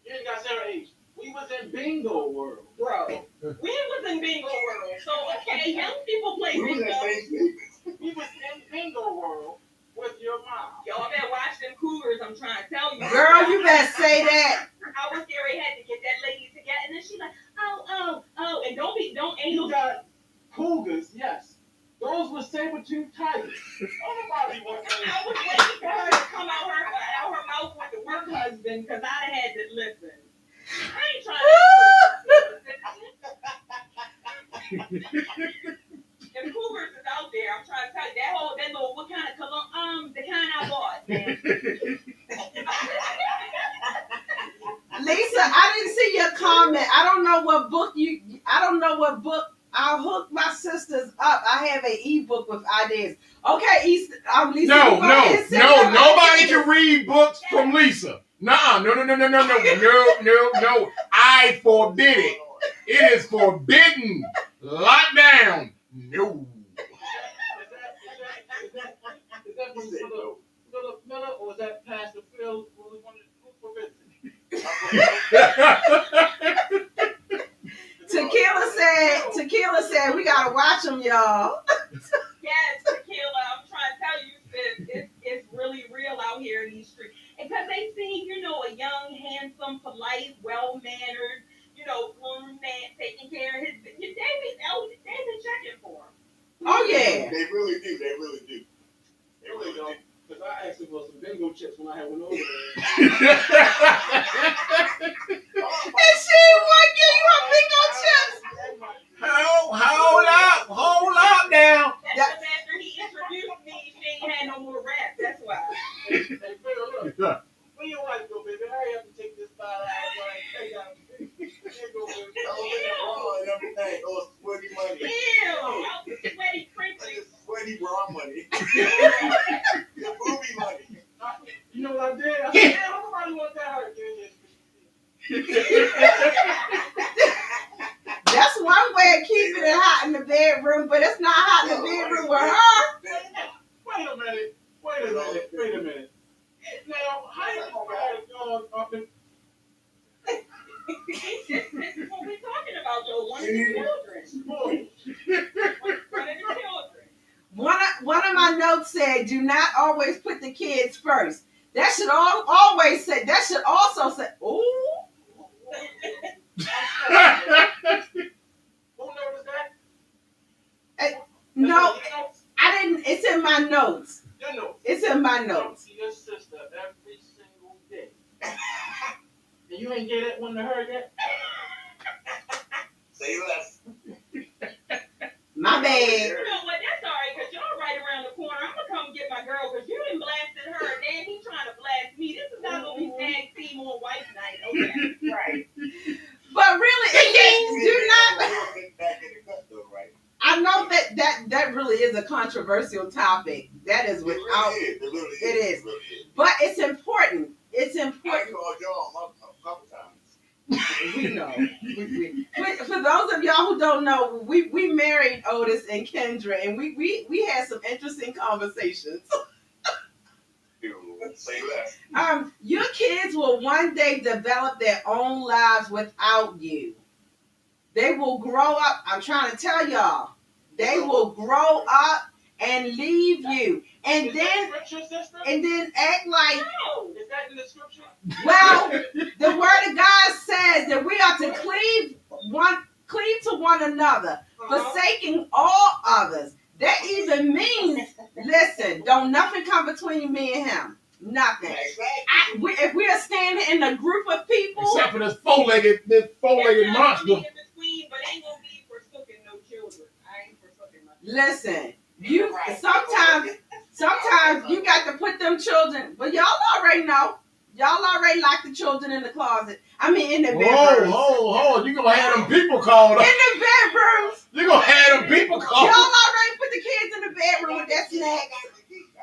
You ain't got to say her age. We was in Bingo World. bro, we was in Bingo World, so okay, young people play We was bingo. at St. Stephen's. We was in Bingo World with your mom. Y'all better watch them cougars, I'm trying to tell you. girl, you better say that. I was scary had to get that lady together, and then she's like, oh, and ain't You no got cougars, yes. Those were saber-tooth tigers. Nobody wants I was waiting for her to come out her mouth with the work husband, because I'd had to listen. I ain't trying to. If cougars is out there, I'm trying to tell you that little what kind of cologne? The kind I bought. Lisa, I didn't see your comment. I don't know what book I'll hook my sisters up. I have an ebook with ideas. Okay, Lisa. No. Nobody can read books from Lisa. No. I forbid it. It is forbidden. Lockdown. No. Is that from Miller, or was that Pastor Phil? Who forbids it? Tequila said we gotta watch them, y'all. Yes, Tequila, I'm trying to tell you, sis, it's really real out here in these streets. And because they see, a young, handsome, polite, well-mannered, groomed man taking care of his, they've been checking for him. Oh yeah. They really do. They really don't. Because I asked him for some bingo chips when I had one over there. And she want to give you a bingo chips. Hold up now. That's because after he introduced me, she ain't had no more rap. That's why. Hey, Phil, look. When your wife go, baby, hurry up and take this $5 right. Take out the Everything. Oh, sweaty money. Ew, sweaty, crinkly. Sweaty raw money. The booby money. You know what I did? I said, damn, nobody want that hurt. That's one way of keeping it hot in the bedroom, but it's not hot in the bedroom with her. Wait a minute. Now, how you up in... What we talking about, Joe? One of the children. One of my notes said, "Do not always put the kids first." That should always say. That should also say, "Ooh." Who noticed that? No, my notes. Your notes. It's in my Talk notes. to your sister every single day. And you ain't get it when to her yet? Say less. My bad. You know what? That's all right, because y'all right around the corner. I'm going to come get my girl, because you done blasted her, and then he trying to blast me. This is not going to be tag team on white night. Okay. Right. But really, do not. Back in the cut though, right? I know that really is a controversial topic. That is without. It really is. It is. It really is. But it's important. It's I important. called y'all a couple times. We know. For those of y'all who don't know, we married Otis and Kendra, and we had some interesting conversations. Say less. Your kids will one day develop their own lives without you. They will grow up. I'm trying to tell y'all, they will grow up and leave you, and Is then that scripture, sister? act like. No. Is that in the scripture? Well, the word of God says that we are to cleave to one another, forsaking all others. That even means, listen, don't nothing come between me and him. Nothing. If we are standing in a group of people, Except for this four-legged monster. In between, but ain't gonna be forsaking no children. I ain't forsaking my children. listen, you sometimes you got to put them children. But y'all already know. Y'all already lock the children in the closet. I mean, in the bedrooms. Whoa. You gonna have them people called In up. the bedrooms. You gonna have them people called Y'all up. already put the kids in the bedroom with that snack.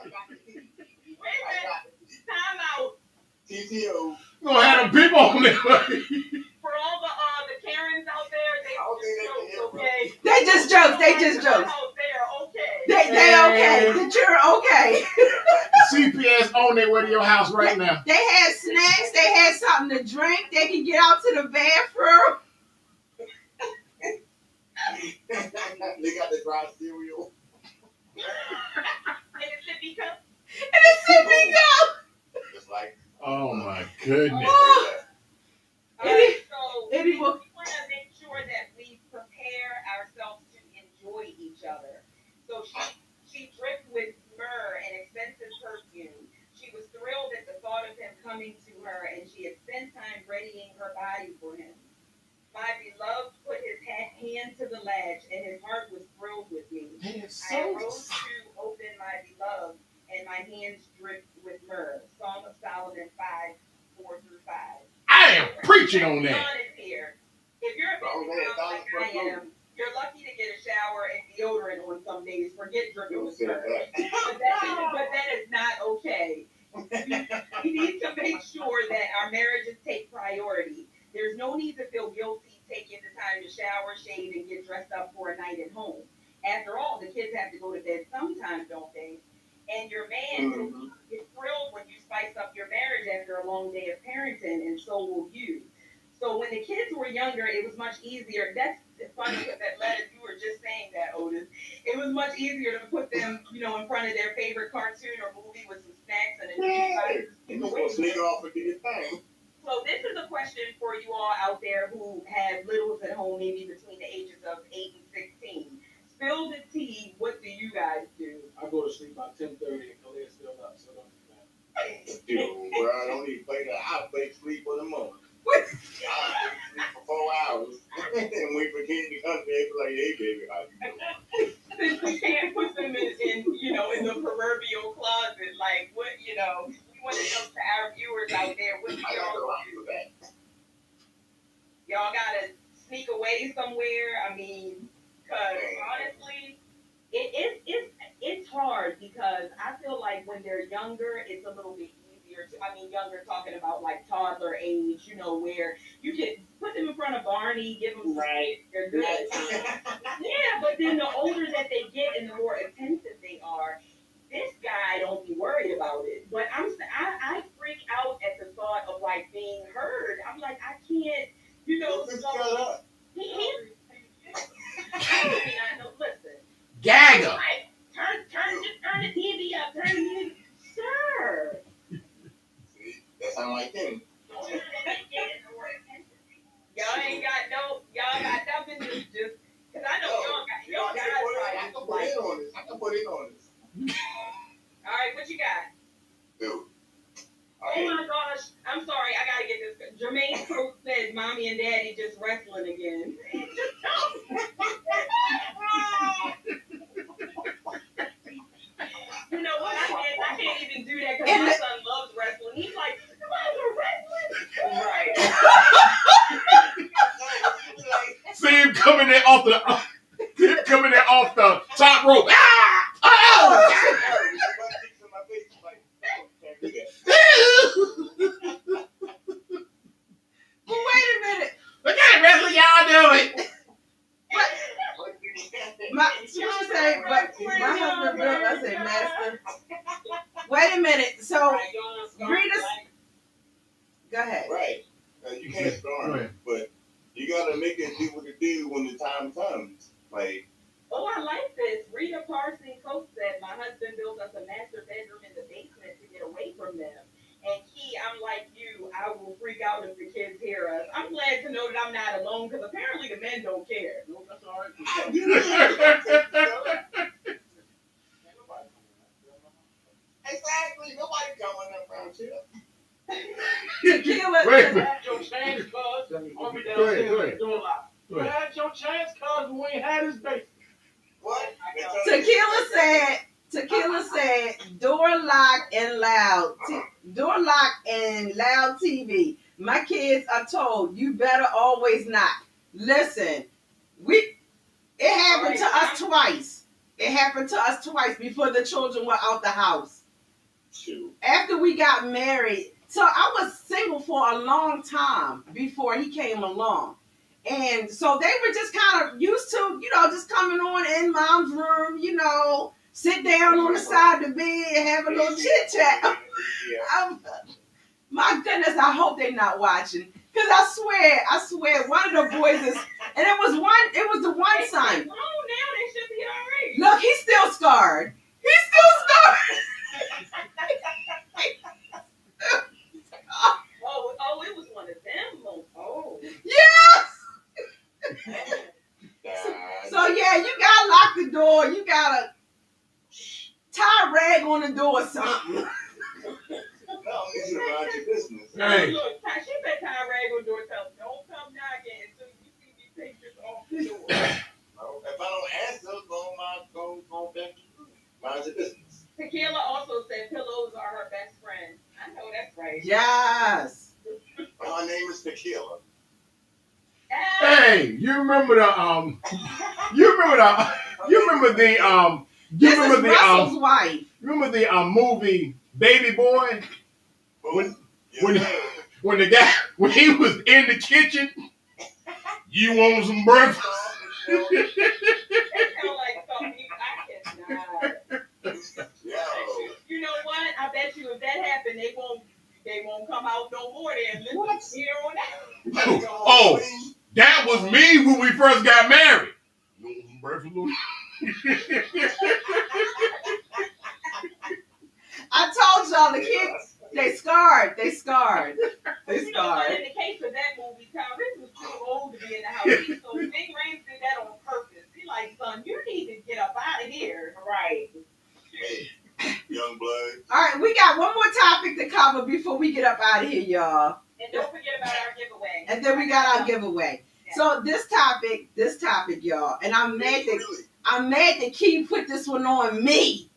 Wait a minute. Time out. TTO. You gonna have them people on there. For all the Karens out there, They just jokes. They just jokes. They are okay. They okay. The children okay. CPS on their way to your house right now. They had snacks. They had something to drink. They can get out to the bathroom. They got the dry cereal. In a sippy cup. And it's sipping up. Just like. Oh my goodness. Eddie We will- want to make sure that we prepare ourselves to enjoy each other. So she dripped with myrrh and expensive perfume. She was thrilled at the thought of him coming to her, and she had spent time readying her body for him. My beloved put his hand to the latch, and his heart was thrilled with me. I arose to open my beloved, and my hands dripped with myrrh. Song of Solomon 5:4-5. I am preaching on that. John is here. If you're a busy mom like I am, you're lucky to get a shower and deodorant on some days. Forget dripping with myrrh. But that is not okay. We need to make sure that our marriages take priority. There's no need to feel guilty taking the time to shower, shave, and get dressed up for a night at home. After all, the kids have to go to bed sometimes, don't they? And your man is thrilled when you spice up your marriage after a long day of parenting, and so will you. So when the kids were younger, it was much easier. That's funny with that letter. You were just saying that, Otis. It was much easier to put them, in front of their favorite cartoon or movie with some snacks and You gonna sneak off and do your thing. So this is a question for you all out there who have littles at home, maybe between the ages of 8 and 16. Spill the tea. What do you guys do? I go to sleep by 10:30 and Khalid's still up, so don't do that. Dude, bro, I don't even play that. I play sleep for the moment. I sleep for 4 hours and wait for Ken to come there and be like, hey, baby, how you doing? Since we can't put them in the proverbial closet, like what, we want to know to our viewers out there, what do I got the y'all line do? for that. Y'all gotta sneak away somewhere. I mean, because honestly, it's hard because I feel like when they're younger, it's a little bit easier. Younger talking about like toddler age, where you can put them in front of Barney, give them Right. they're good. Yeah, but then the older that they get and the more attentive they are, this guy don't be worried about it. But I freak out at the thought of like being heard. I'm like, I can't, Just shut up. Listen. Gagger. Like, turn the TV up, turn the music. Sir. See, that sound like him. Y'all got nothing to just, because I know y'all guys I can put it on this. rope. Ah! Oh! But wait a minute. What kind of wrestling y'all doing? What you say? But my husband built us a master. Wait a minute. So Rita, go ahead. Right. You can't storm it, but you gotta make it do what it do when the time comes. Like, oh, I like this. Rita Parson Coates said, my husband built us a master bedroom in the basement to get away from them. And I'm like you, I will freak out if the kids hear us. I'm glad to know that I'm not alone because apparently the men don't care. No, that's all right. exactly. Nobody coming up around here. Tequila. Wait. Had your chance, cuz. I'll be Go ahead, go downstairs ahead. doing live. Go You ahead. had your chance, cuz, when we ain't had his basement. What? Tequila said, door lock and loud. Door lock and loud TV. My kids are told you better always knock. Listen, it happened to us twice. It happened to us twice before the children were out the house. Shoot. After we got married, so I was single for a long time before he came along. And so they were just kind of used to, just coming on in mom's room, sit down on the side of the bed and have a little chit chat. My goodness, I hope they're not watching. Because I swear, one of the boys is, and it was the one son. Oh, now they should be all right. Look, he's still scarred. Oh, it was one of them. Oh. Yes! So yeah, you gotta lock the door. You gotta tie a rag on the door or something. No, it's about your business. Hey. Look, she bet tie a rag on the door. Tell them, don't come knocking until you see me take this off the door. No, if I don't answer, go back to the room. Mind your business. Tequila also said pillows are her best friend. I know that's right. Yes. My name is Tequila. Hey, you remember the Russell's wife. remember the movie Baby Boy when the guy when he was in the kitchen, you want some breakfast? It sounds like something I cannot. You know what? I bet you if that happened, they won't come out no more then. Let's hear on that. Oh, that was me when we first got married. You want some breakfast, Louis? I told y'all the kids, they scarred. You know what? In the case of that movie, Tyrese was too old to be in the house. So Big Ray did that on purpose. He like, son, you need to get up out of here. Right. Hey, young blood. All right, we got one more topic to cover before we get up out of here, y'all. And don't forget about our giveaway. And then we got our giveaway. Yeah. So this topic, y'all, and I'm mad that Key put this one on me.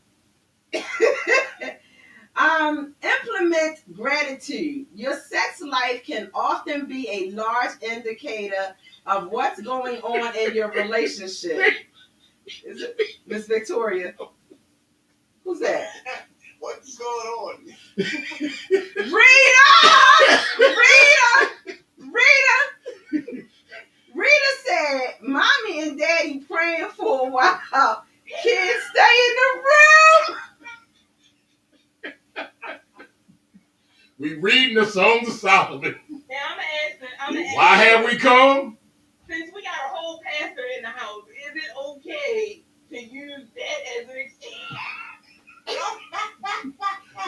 Implement gratitude. Your sex life can often be a large indicator of what's going on in your relationship. Is it Miss Victoria? Who's that? What's going on? Rita said, Mommy and Daddy praying for a while. Kids stay in the room. We reading the Songs of Solomon. Now I'm gonna ask. Why have we come? Since we got a whole pastor in the house, is it okay to use that as an excuse?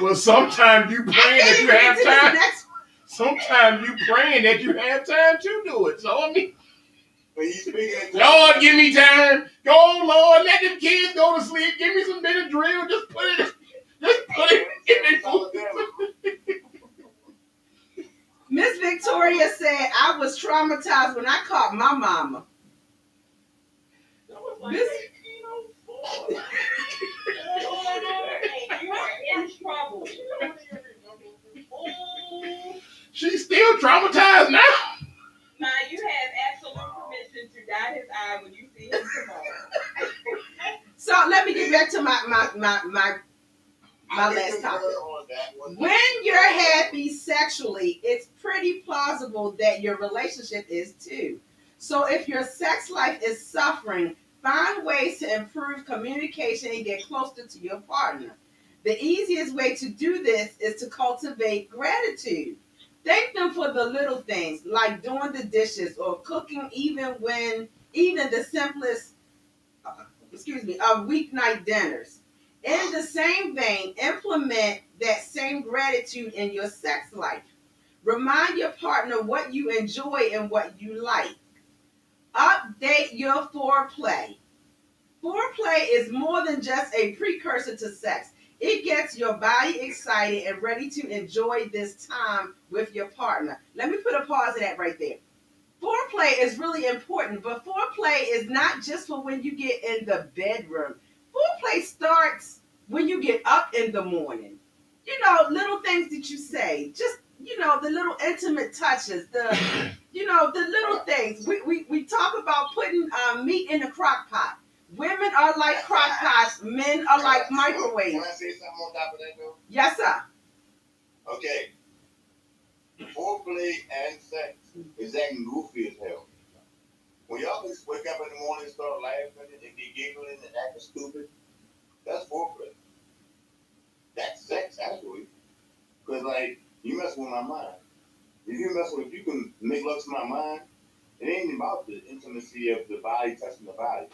Well, sometimes you praying that you have time. Sometimes you praying that you have time to do it. So I mean, Lord, give me time. Go on, Lord, let them kids go to sleep. Give me some bit of drill. Just put it in there. Miss Victoria said, I was traumatized when I caught my mama. Miss, you are in trouble. She's still traumatized now. Ma, you have absolute permission to dye his eye when you see him tomorrow. So let me get back to my last topic. When you're happy sexually, it's pretty plausible that your relationship is too. So if your sex life is suffering, find ways to improve communication and get closer to your partner. The easiest way to do this is to cultivate gratitude. Thank them for the little things like doing the dishes or cooking, even the simplest of weeknight dinners. In the same vein, implement that same gratitude in your sex life. Remind your partner what you enjoy and what you like. Update your foreplay. Foreplay is more than just a precursor to sex. It gets your body excited and ready to enjoy this time with your partner. Let me put a pause in that right there. Foreplay is really important, but foreplay is not just for when you get in the bedroom. Foreplay starts when you get up in the morning. Little things that you say, just, the little intimate touches, the little things. We talk about putting meat in the crock pot. Women are like crock pots, men are like microwaves. Can I say something on top of that, though? Yes, sir. Okay. Foreplay and sex is acting goofy as hell. When y'all just wake up in the morning and start laughing and get giggling and acting stupid, that's foreplay. That's sex, actually. Because, you mess with my mind. If you can make love to my mind, it ain't about the intimacy of the body touching the body.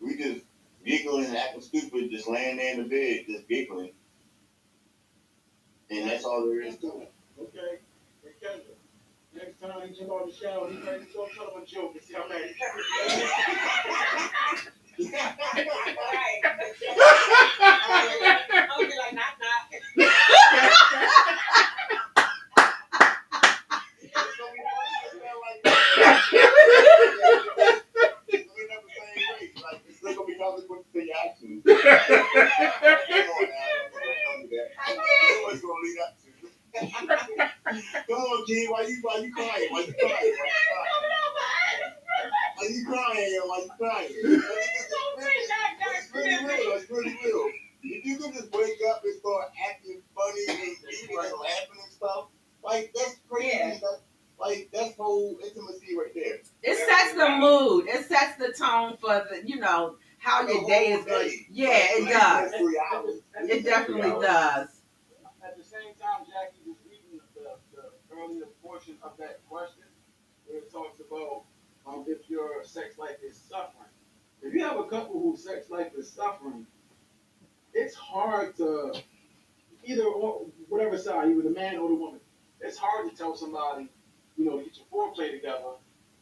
We just giggling and acting stupid, just laying there in the bed, just giggling. And that's all there is to it. Okay. Hey, Kendra, next time you jump out of the shower, you ready to go tell him a joke and see how mad he Right. I'll be like, knock, knock. Come on, G, why you crying? Why you crying? It's pretty real. If you can just wake up and start acting funny and giggling and laughing and stuff, that's crazy. Yeah. That's whole intimacy right there. It sets the mood. It sets the tone for how your day is going. Yeah, it does. It definitely does. At the same time, Jackie was reading the earlier portion of that question where it talks about if your sex life is suffering. If you have a couple whose sex life is suffering, it's hard to whatever side, either the man or the woman, it's hard to tell somebody, to get your foreplay together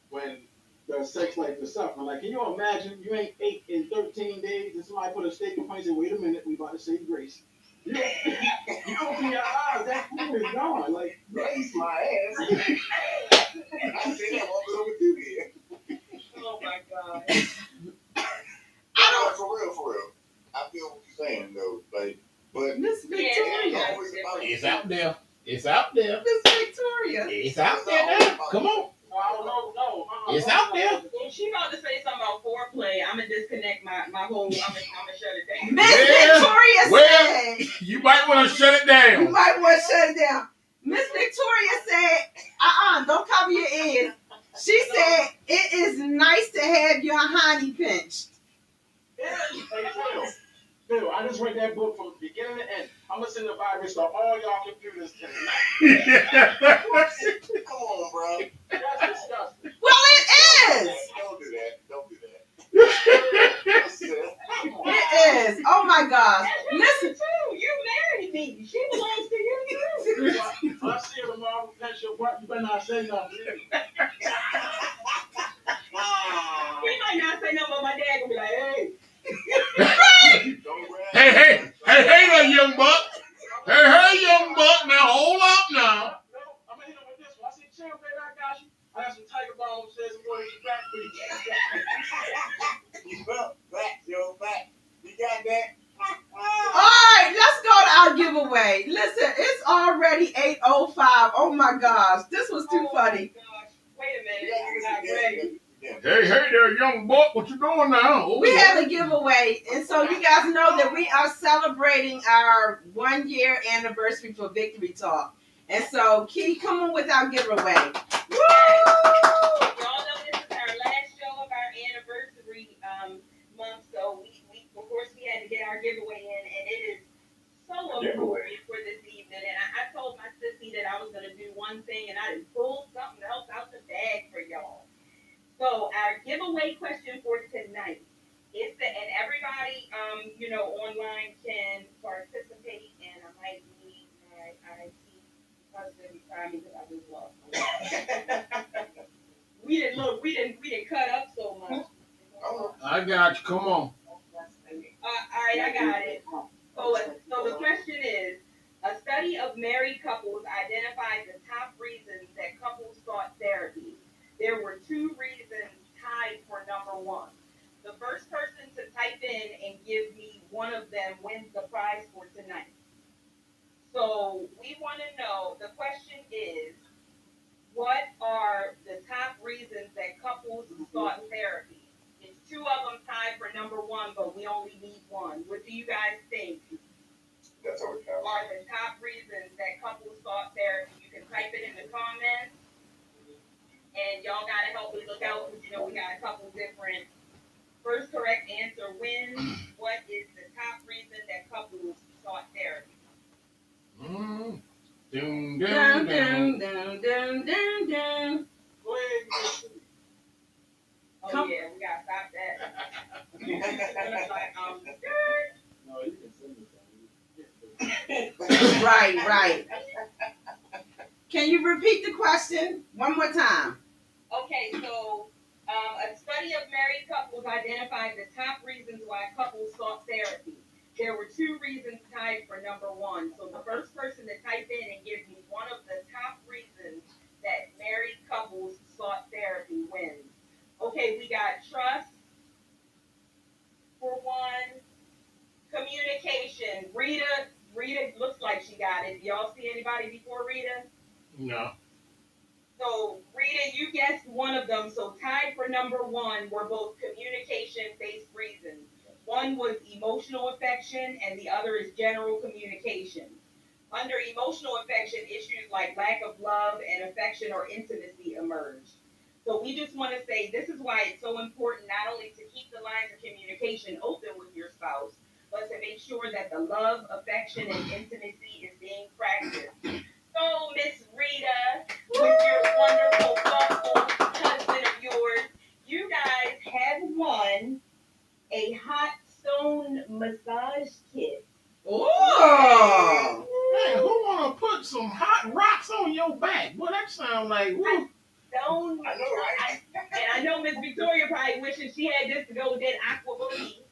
when the sex life is suffering. Like, can you imagine you ain't ate in 13 days and somebody put a steak in front of you and say, wait a minute, we about to say grace. You open your eyes, that food is gone. Like, Raise my ass. I say that all over through here. Oh my God. For real. I feel what you're saying, though. But Miss Victoria. It's out there. It's out there. Miss Victoria. It's out there now. Come on. I don't know. No. It's out there. If she about to say something about foreplay, I'm gonna disconnect my whole. I'm gonna shut it down. Miss Victoria said. You might want to shut it down. You might want to shut it down. Miss Victoria said, don't cover your ears. She said, it is nice to have your honey pinched. Yeah. Hey, Phil, I just read that book from beginning to end. I'm going to send the virus to all y'all computers tonight. come on, bro. That's disgusting. Well, it is. Don't do that. It is. Oh my gosh. Listen. Too. You married me. She belongs to you too. I see her tomorrow. That's your part. You better not say nothing. He might not say nothing, but my dad gonna be like, hey. Hey there, young buck. Hey, young buck. Now hold up now. No, I'm going to hit him with this one. I see Champ, baby, I got you. I got some Tiger Balm upstairs. I'm going to get back for you. You felt back, yo, back. You got that? All right, let's go to our giveaway. Listen, it's already 8:05. Oh my gosh, this was too funny. Gosh. Wait a minute. I'm not ready. Hey there, there, young buck. What you doing now? Oh, We have a giveaway, and so you guys know that we are celebrating our 1 year anniversary for Victory Talk. And so, Key, come on with our giveaway. Woo! Y'all know this is our last show of our anniversary month, so we of course we had to get our giveaway in, and it is so appropriate for this evening. And I told my sissy that I was gonna do one thing, and I just pulled something else out the bag for y'all. So our giveaway question for tonight is that, and everybody online can participate, and I might need my IT husband beside me because I just lost my we didn't cut up so much. I got you. Come on. All right, I got it. So the question is, a study of married couples identified the top reasons that couples sought therapy. There were 2 reasons tied for number 1. The first person to type in and give me one of them wins the prize for tonight. So we want to know, the question is, what are the top reasons that couples sought therapy? It's 2 of them tied for number 1, but we only need 1. What do you guys think That's what it counts. are the top reasons that couples sought therapy? You can type it in the comments. And y'all gotta help me look out because we got a couple different. First correct answer wins. What is the top reason that couples sought therapy? Doom, Dun, doom, dun, doom. dun, dun, dun, dun. Go ahead. Oh Come- yeah, we gotta stop that. No, you can send it. Right. Can you repeat the question one more time? Okay, so a study of married couples identified the top reasons why couples sought therapy. There were 2 reasons tied for number 1. So the first person to type in and give me one of the top reasons that married couples sought therapy wins. Okay, we got trust for 1. Communication. Rita looks like she got it. Y'all see anybody before Rita? No. So, Rita, you guessed one of them. So, tied for number 1 were both communication-based reasons. One was emotional affection, and the other is general communication. Under emotional affection, issues like lack of love and affection or intimacy emerge. So, we just want to say this is why it's so important not only to keep the lines of communication open with your spouse, but to make sure that the love, affection, and intimacy is being practiced. So, Miss Rita, with your wonderful, thoughtful husband of yours, you guys have won a hot stone massage kit. Oh! Man, who wanna put some hot rocks on your back? Boy, that sounds like woo. Stone. I know, right? And I know Miss Victoria probably wishing she had this to go with that aqua booty.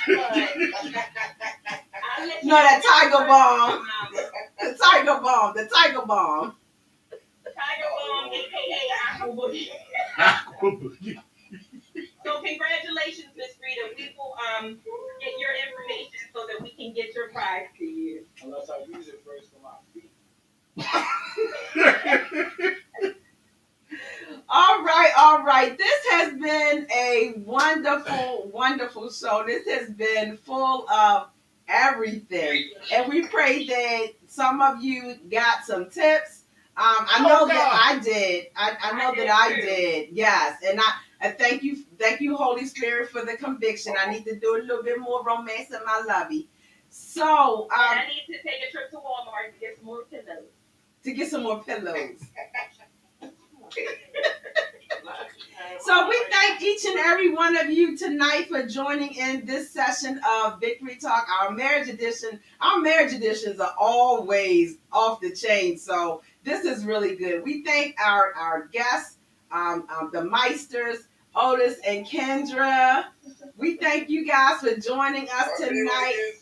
But I'll let you No, that tiger bomb. Mama. The tiger bomb. The tiger bomb. Tiger Bomb, aka aqua booty. So congratulations, Miss Rita. We will get your information so that we can get your prize to you. Unless I use it first for my feet. All right. This has been a wonderful, wonderful show. This has been full of everything. And we pray that some of you got some tips. I know that I did. I know that I did. Yes. And I thank you, Holy Spirit, for the conviction. I need to do a little bit more romance in my lovey. So And I need to take a trip to Walmart to get some more pillows. to get some more pillows. So we thank each and every one of you tonight for joining in this session of Victory Talk, our marriage edition. Our marriage editions are always off the chain, so this is really good. We thank our guests, the Meisters, Otis and Kendra. We thank you guys for joining us tonight.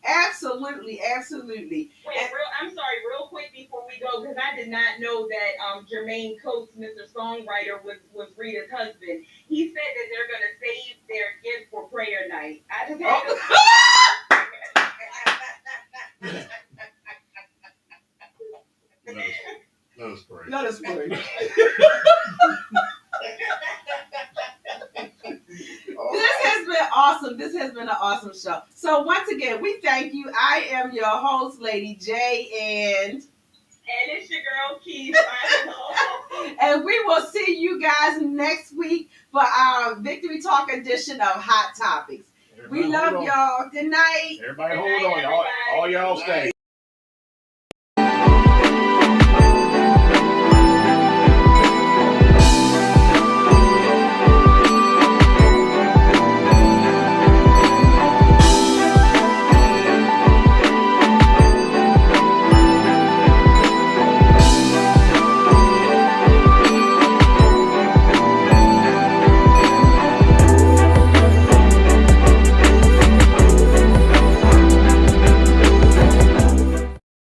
Absolutely. Wait, I'm sorry, real quick before we go, because I did not know that Jermaine Coates, Mr. Songwriter, was Rita's husband. He said that they're going to save their gift for prayer night. I just had to... Let us pray. Let us pray. awesome. This has been an awesome show. So once again, we thank you. I am your host, Lady J, and it's your girl Keith. and we will see you guys next week for our Victory Talk edition of Hot Topics. Everybody We love hold on. y'all. Good night. Everybody Good hold night, on. Y'all, everybody. all y'all stay.